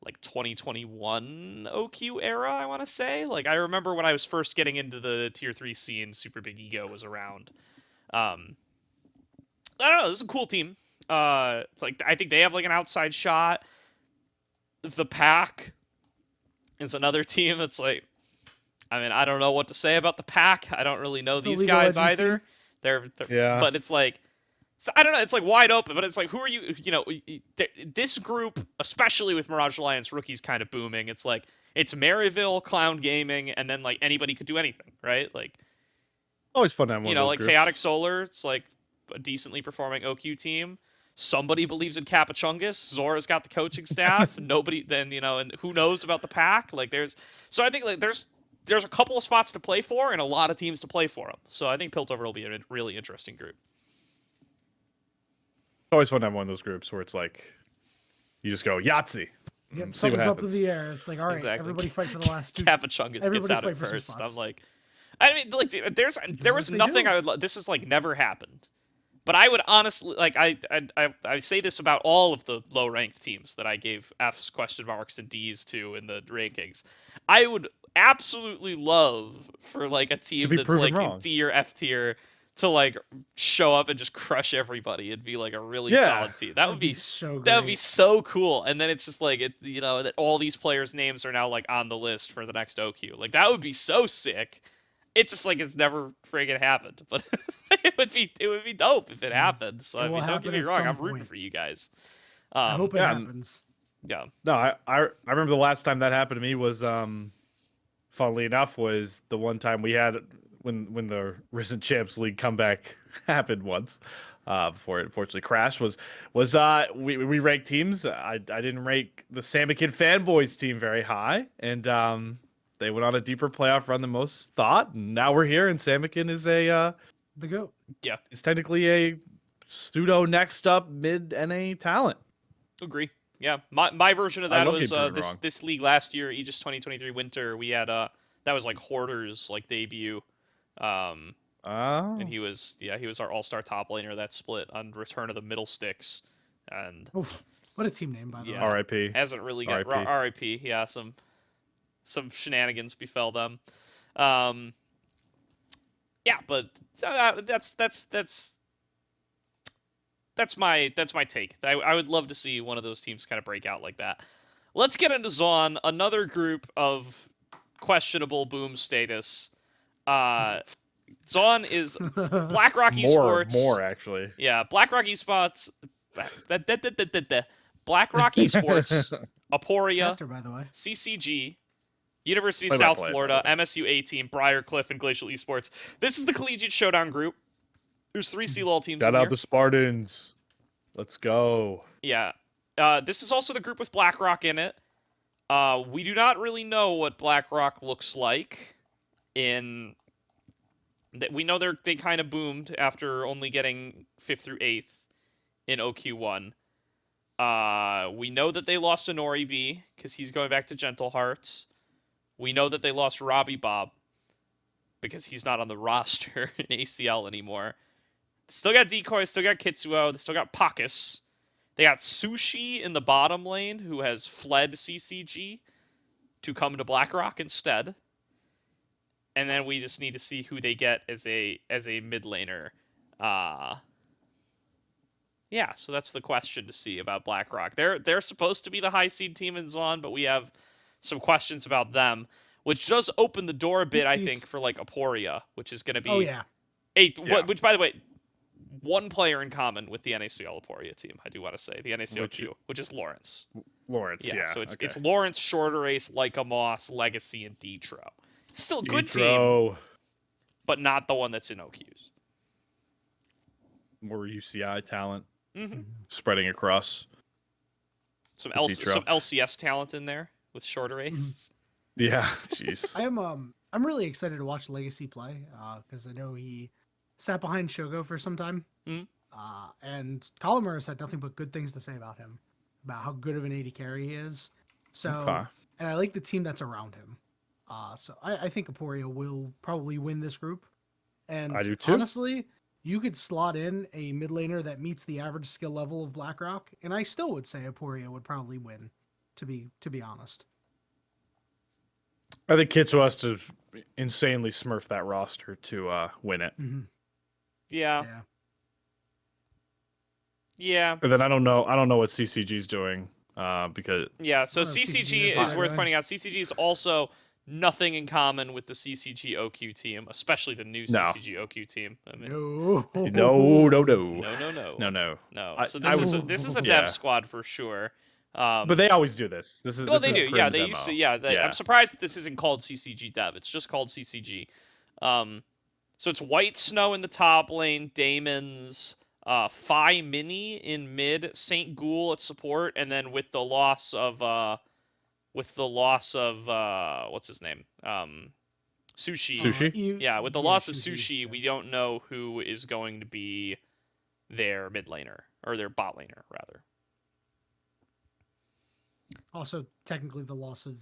like 2021 OQ era, I want to say. Like I remember when I was first getting into the tier 3 scene, Super Big Ego was around. I don't know, this is a cool team. It's like I think they have like an outside shot. The Pack is another team that's like, I mean, I don't know what to say about the Pack. I don't really know these guys either. They're but it's like, so I don't know. It's like wide open, but it's like, who are you? You know, this group, especially with Mirage Alliance rookies kind of booming. It's like it's Maryville, Clown Gaming, and then like anybody could do anything, right? Like Always fun to have one of those like groups. Chaotic Solar. It's like a decently performing OQ team. Somebody believes in Capachungus. Zora's got the coaching staff. Nobody then, and who knows about the Pack? Like so I think like there's a couple of spots to play for and a lot of teams to play for them. So I think Piltover will be a really interesting group. Always fun to have one of those groups where it's like you just go Yahtzee. Yep, See what something's up happens. in the air. It's like, all right, Exactly. everybody fight for the last two. Capachungus gets out at first. I'm like, I mean, like, dude, there was nothing I would. This has like never happened. But I would honestly like I say this about all of the low ranked teams that I gave F's, question marks, and D's to in the rankings. I would absolutely love for like a team that's like in D or F tier to like show up and just crush everybody and be like a really solid team. That would be so great. That would be so cool. And then it's just like that all these players' names are now like on the list for the next OQ. Like that would be so sick. It's just like it's never friggin' happened, but it would be dope if it happened. So I mean, don't get me wrong, I'm rooting for you guys. I hope it happens. Yeah. No, I remember the last time that happened to me was funnily enough was the one time we had when the Risen Champs League comeback happened once. Before it unfortunately crashed was we ranked teams. I didn't rank the Samikin Fanboys team very high, and they went on a deeper playoff run than most thought, and now we're here, and Samikin is the GOAT. Yeah. It's technically a pseudo next up mid NA talent. Agree. Yeah. My version of that was this this league last year, Aegis 2023 winter. We had that was like Hoarder's like debut. And he was our all-star top laner that split on Return of the Middle Sticks. And oof, what a team name, by the way. R.I.P. Hasn't really got R.I.P. Yeah, some shenanigans befell them. Yeah, but that's my take. I would love to see one of those teams kind of break out like that. Let's get into Zaun, another group of questionable boom status. Zaun is BlackRock Esports. More actually. Yeah, BlackRock Esports. BlackRock Esports. Aporia. Master, by the way. CCG. University of South Florida, MSU A-Team, Briarcliff, and Glacial Esports. This is the Collegiate Showdown group. There's 3 CLol teams in here. Shout out the Spartans. Let's go. Yeah. This is also the group with BlackRock in it. We do not really know what BlackRock looks like. We know they kind of boomed after only getting 5th through 8th in OQ1. We know that they lost to Nori B because he's going back to Gentle Hearts. We know that they lost Robbie Bob because he's not on the roster in ACL anymore. Still got Decoy, still got Kitsuo, they still got Pakis. They got Sushi in the bottom lane who has fled CCG to come to BlackRock instead. And then we just need to see who they get as a mid laner. Yeah, so that's the question to see about BlackRock. They're supposed to be the high seed team in Zaun, but we have some questions about them, which does open the door a bit, I think, for like Aporia, which is going to be which, by the way, one player in common with the NACL Aporia team. I do want to say the NACL Q, which is Lawrence. Yeah. So it's Lawrence, Shorter Ace, Leica Moss, Legacy, and Detro. It's still a good team, but not the one that's in OQs. More UCI talent spreading across. Some LCS talent in there with Shorter Ace. Yeah, jeez. I'm really excited to watch Legacy play because I know he sat behind Shogo for some time. Mhm. And Colomer has had nothing but good things to say about him, about how good of an AD carry he is. So, Okay. and I like the team that's around him. So I think Aporia will probably win this group. And I do too. honestly, you could slot in a mid laner that meets the average skill level of BlackRock, and I still would say Aporia would probably win. To be honest. I think Kitsu has to insanely smurf that roster to win it. Mm-hmm. Yeah. Yeah. And then I don't know what CCG's doing because Yeah. So I don't know if CCG CCG is is worth right. pointing out. CCG is also nothing in common with the CCG OQ team, especially the new No. CCG OQ team. I mean, no. So I this is a yeah. dev squad for sure. But they always do this. This is Well, this they is do. Yeah, Crim's they MO. used to. Yeah, I'm surprised that this isn't called CCG Dev. It's just called CCG. So it's White Snow in the top lane, Damon's, Phi Mini in mid, Saint Ghoul at support, and then with the loss of what's his name? Sushi. Sushi? Yeah, with the loss of Sushi, Sushi, yeah. we don't know who is going to be their mid laner or their bot laner rather. Also, technically, the loss of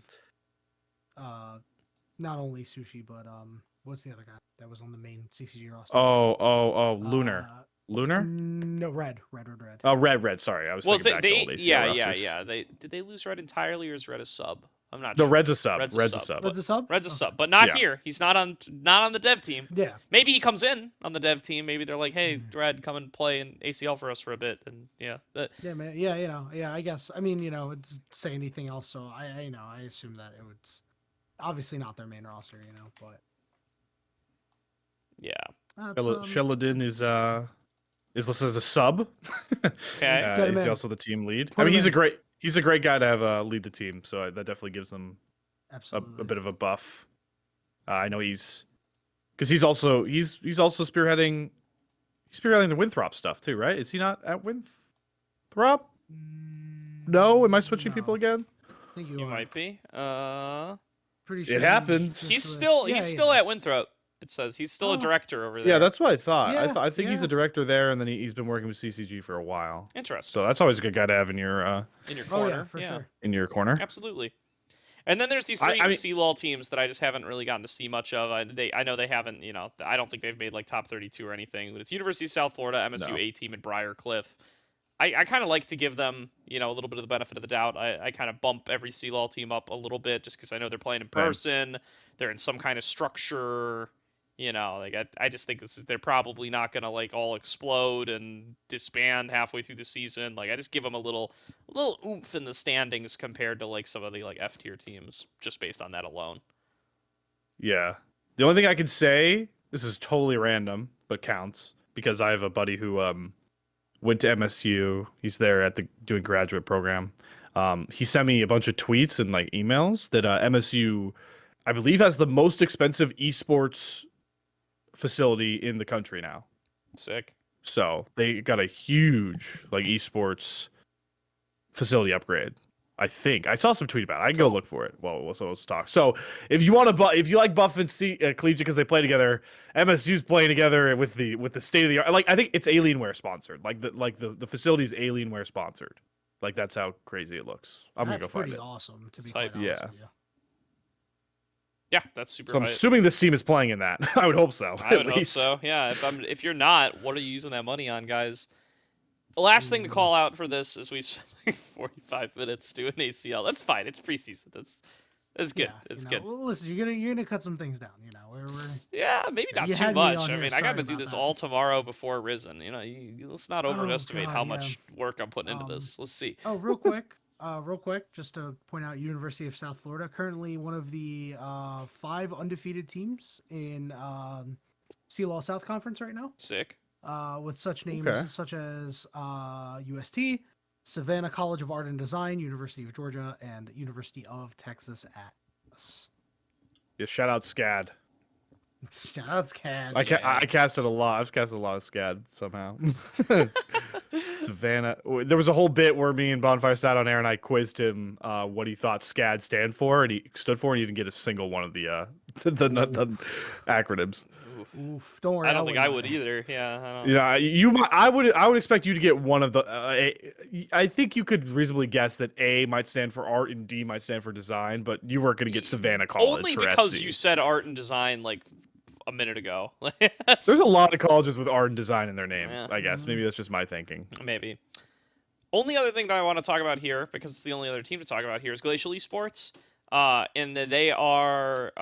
not only Sushi, but what's the other guy that was on the main CCG roster? Lunar. Lunar? No, Red. Oh, Red. Sorry, I was thinking back to old ACL rosters. Did they lose Red entirely, or is Red a sub? I'm not No, sure. Red's a sub. Red's a Red's a sub. sub. Red's a sub. Red's a Okay. sub, but not Yeah. here. He's not on the dev team. Yeah. Maybe he comes in on the dev team. Maybe they're like, "Hey, Red, come and play in ACL for us for a bit." And yeah, Yeah, man. Yeah, I guess. I mean, it's say anything else, so I assume that it was obviously not their main roster, but yeah. that's, Sheldon is listed as a sub. Okay. Get him He's in. also the team lead. Put I mean, him he's a great guy to have lead the team, so that definitely gives them absolutely a bit of a buff. I know he's also spearheading the Winthrop stuff too, right? Is he not at Winthrop? No, am I switching people again? I think you You are. might be. Pretty sure happens. He's just still yeah, at Winthrop. It says he's still a Oh. director over there. Yeah, that's what I thought. Yeah, I think he's yeah. a director there, and then he's been working with CCG for a while. interesting. So that's always a good guy to have in your In your corner. Oh yeah, for sure. corner. Absolutely. And then there's these three CLol teams that I just haven't really gotten to see much of. I know they haven't, I don't think they've made like top 32 or anything. But it's University of South Florida, MSU No. A team, and Briar Cliff. I kind of like to give them, a little bit of the benefit of the doubt. I kind of bump every CLol team up a little bit just because I know they're playing in person. They're in some kind of structure. I just think they're probably not gonna like all explode and disband halfway through the season. Like I just give them a little oomph in the standings compared to like some of the like F tier teams just based on that alone. Yeah. The only thing I can say, this is totally random, but counts, because I have a buddy who went to MSU. He's there doing graduate program. He sent me a bunch of tweets and like emails that MSU, I believe, has the most expensive esports facility in the country now. Sick. So they got a huge like esports facility upgrade. I think I saw some tweet about it. I can go look for it. Well, so let's talk. So if you want to, if you like Buff and Collegiate because they play together, MSU's playing together with the state of the art. Like I think it's Alienware sponsored. Like the facility's Alienware sponsored. Like that's how crazy it looks. I'm gonna go find pretty it. awesome to be It's quite hype. honest Yeah. with you. Yeah, that's super. So I'm hype. assuming this team is playing in that. I would hope so. I would at hope least. so. Yeah. If you're not, what are you using that money on, guys? The last thing to call out for this is we've spent like 45 minutes doing ACL. That's fine. It's preseason. That's good. Yeah, It's good. Well, listen, you're gonna cut some things down. We're Yeah, maybe not You too had me much. on I here, mean, I got sorry to do about this that. all tomorrow before Risen. Let's not overestimate God, how yeah. much work I'm putting into this. Let's see. Oh, real quick, just to point out, University of South Florida, currently one of the 5 undefeated teams in CLol South Conference right now, Sick. with such names Okay. such as UST, Savannah College of Art and Design, University of Georgia, and University of Texas at us. Yeah, shout out SCAD. Shout out, Cad. I casted a lot. I've casted a lot of SCAD somehow. Savannah. There was a whole bit where me and Bonfire sat on air and I quizzed him what he thought SCAD stood for, and he didn't get a single one of the the acronyms. Oof, don't worry. I don't think I would either. either. Yeah, I don't. Yeah, I would expect you to get one of the. I think you could reasonably guess that A might stand for art and D might stand for design, but you weren't going to get Savannah College Only for because SC. you said art and design like a minute ago. There's a lot of colleges with art and design in their name. Yeah. I guess maybe that's just my thinking. Maybe. Only other thing that I want to talk about here, because it's the only other team to talk about here, is Glacial Esports. And they are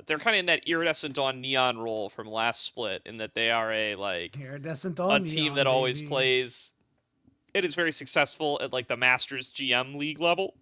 they're kind of in that iridescent dawn neon role from last split, in that they are Iridescent a dawn team neon, that always baby. plays. It is very successful at like the Masters GM League level.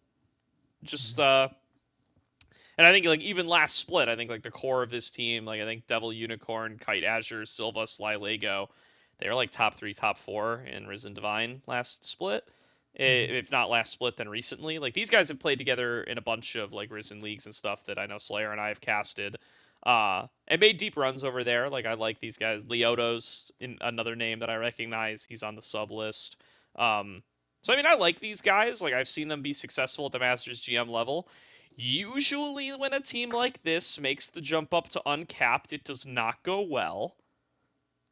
Just and I think like even last split, I think like the core of this team, like I think Devil Unicorn, Kite Azure, Silva, Sly Lego, they were like top 3, top 4 in Risen Divine last split. If not last split, then recently. Like these guys have played together in a bunch of like Risen leagues and stuff that I know Slayer and I have casted. And made deep runs over there. Like I like these guys. Leoto's in another name that I recognize. He's on the sub list. So I mean I like these guys. Like I've seen them be successful at the Masters GM level. Usually when a team like this makes the jump up to uncapped, it does not go well.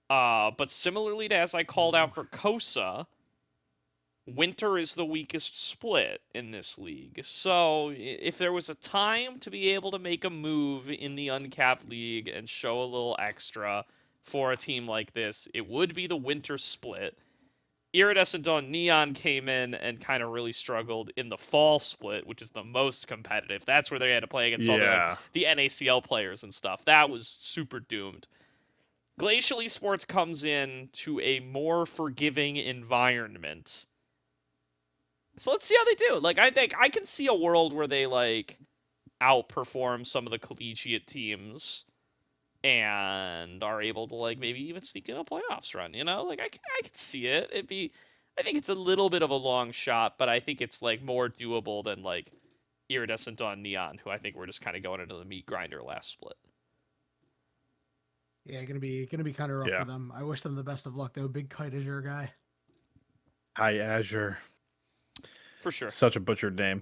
But similarly to as I called out for Kosa, winter is the weakest split in this league. So if there was a time to be able to make a move in the uncapped league and show a little extra for a team like this, it would be the winter split. Iridescent Dawn Neon came in and kind of really struggled in the fall split, which is the most competitive. That's where they had to play against all the NACL players and stuff. That was super doomed. Glacial Esports comes in to a more forgiving environment. So let's see how they do. Like I think I can see a world where they like outperform some of the collegiate teams and are able to like maybe even sneak in a playoffs run, you know? Like I can see it. I think it's a little bit of a long shot, but I think it's like more doable than like Iridescent Dawn Neon, who I think we're just kind of going into the meat grinder last split. Yeah, gonna be kind of rough for them. I wish them the best of luck though. Big Kite Azure guy. Hi Azure. For sure. Such a butchered name.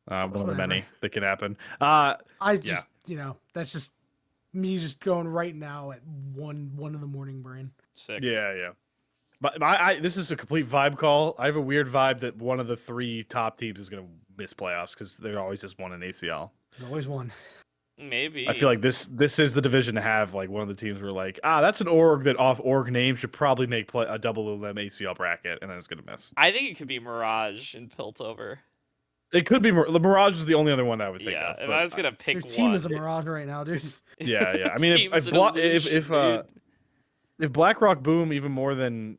One of the many that can happen. I just that's just me just going right now at 1 in the morning brain. Sick. Yeah. But I this is a complete vibe call. I have a weird vibe that one of the 3 top teams is going to miss playoffs because there always is one in ACL. There's always one. Maybe. I feel like this is the division to have like one of the teams where like that's an org that off org name should probably make a double them ACL bracket and then it's going to miss. I think it could be Mirage and Piltover. It could be Mirage is the only other one I would think of. Yeah, if I was gonna pick Your one, team is a Mirage right now, dude. Yeah. I mean, if BlackRock boom even more than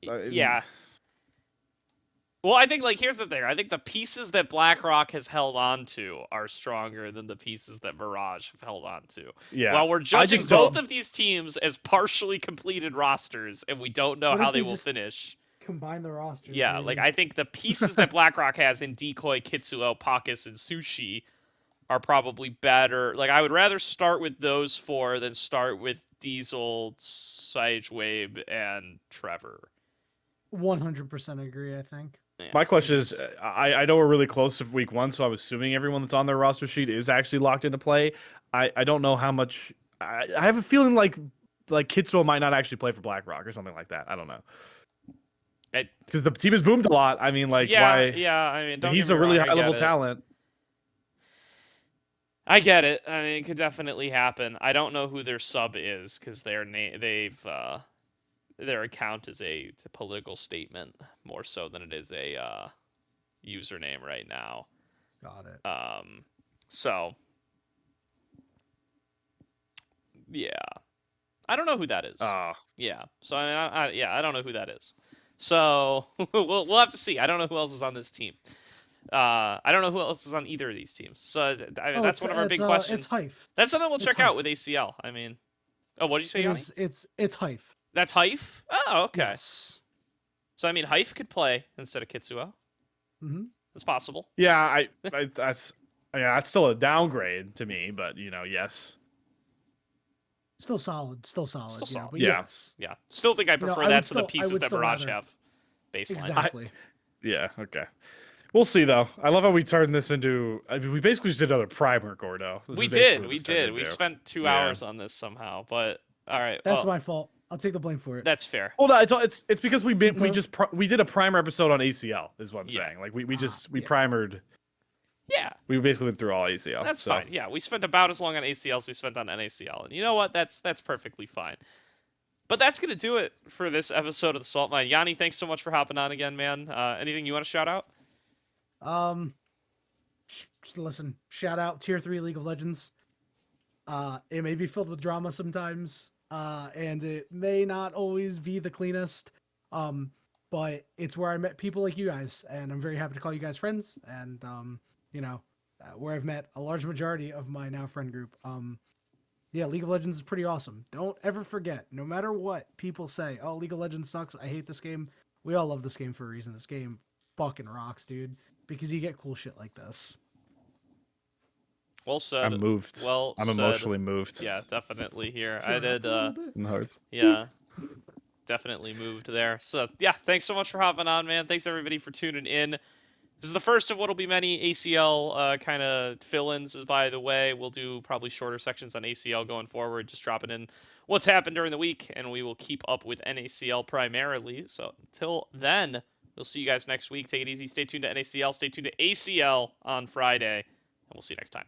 yeah. Well, I think like here's the thing. I think the pieces that BlackRock has held on to are stronger than the pieces that Mirage have held on to. Yeah. While we're judging both of these teams as partially completed rosters, and we don't know how they will finish. Combine the rosters. Yeah, maybe. like I think the pieces that BlackRock has in Decoy, Kitsuo, Pakis, and Sushi are probably better. Like I would rather start with those 4 than start with Diesel, Sagewave, and Trevor. 100% agree, I think. Yeah. My question is, I know we're really close to week 1, so I'm assuming everyone that's on their roster sheet is actually locked into play. I don't know how much. I have a feeling like Kitsuo might not actually play for BlackRock or something like that. I don't know. Because the team has boomed a lot. I mean, like, why? Yeah, I mean, he's a really high-level talent. I get it. I mean, it could definitely happen. I don't know who their sub is because their account is a political statement more so than it is a username right now. Got it. So yeah, I don't know who that is. Yeah. So I mean, I don't know who that is. So we'll have to see. I don't know who else is on this team. I don't know who else is on either of these teams. So I mean, that's one of our big questions. It's Hive. That's something we'll check out with ACL. I mean, what did you say, Yanni? It's Hive. That's Hive? Oh, okay. Yes. So I mean, Hive could play instead of Kitsuo. Mm-hmm. It's possible. Yeah, that's. I mean, that's still a downgrade to me, but yes. Yeah, I mean, I get it. I mean, it could definitely happen. I don't know who else is on this team. I mean, I still a downgrade to me, but yes. Still solid. Still solid. Still solid. But Yeah. yes. Yeah, still think I You know, prefer I that would to the still- I pieces would that still Mirage rather- have. Baseline. Exactly. Yeah. Okay. We'll see though. I love how we turned this into. I mean, we basically just did another primer, Gordo. This We is basically did. what We this turned did. We into. spent 2 Yeah. hours on this somehow, but all right. That's well, my fault. I'll take the blame for it. That's fair. Well, no, it's because we Mhm. just we did a primer episode on ACL. Is what I'm Yeah. saying. Like we yeah. primered. Yeah, We basically went through all ACL. that's so. fine. Yeah, we spent about as long on ACL as we spent on NACL, and you know what? That's perfectly fine. But that's gonna do it for this episode of the Salt Mine. Yanni, thanks so much for hopping on again, man. Anything you want to shout out? Just listen. Shout out Tier 3 League of Legends. It may be filled with drama sometimes, and it may not always be the cleanest. But it's where I met people like you guys, and I'm very happy to call you guys friends. And where I've met a large majority of my now friend group. Yeah, League of Legends is pretty awesome. Don't ever forget, no matter what people say, oh, League of Legends sucks, I hate this game. We all love this game for a reason. This game fucking rocks, dude, because you get cool shit like this. Well said. I'm moved. Well I'm said. emotionally moved. Yeah, definitely here. Tear I up did. a little bit. In the hearts. Yeah, definitely moved there. So yeah, thanks so much for hopping on, man. Thanks everybody for tuning in. This is the first of what will be many ACL kind of fill-ins, by the way. We'll do probably shorter sections on ACL going forward, just dropping in what's happened during the week, and we will keep up with NACL primarily. So until then, we'll see you guys next week. Take it easy. Stay tuned to NACL. Stay tuned to ACL on Friday, and we'll see you next time.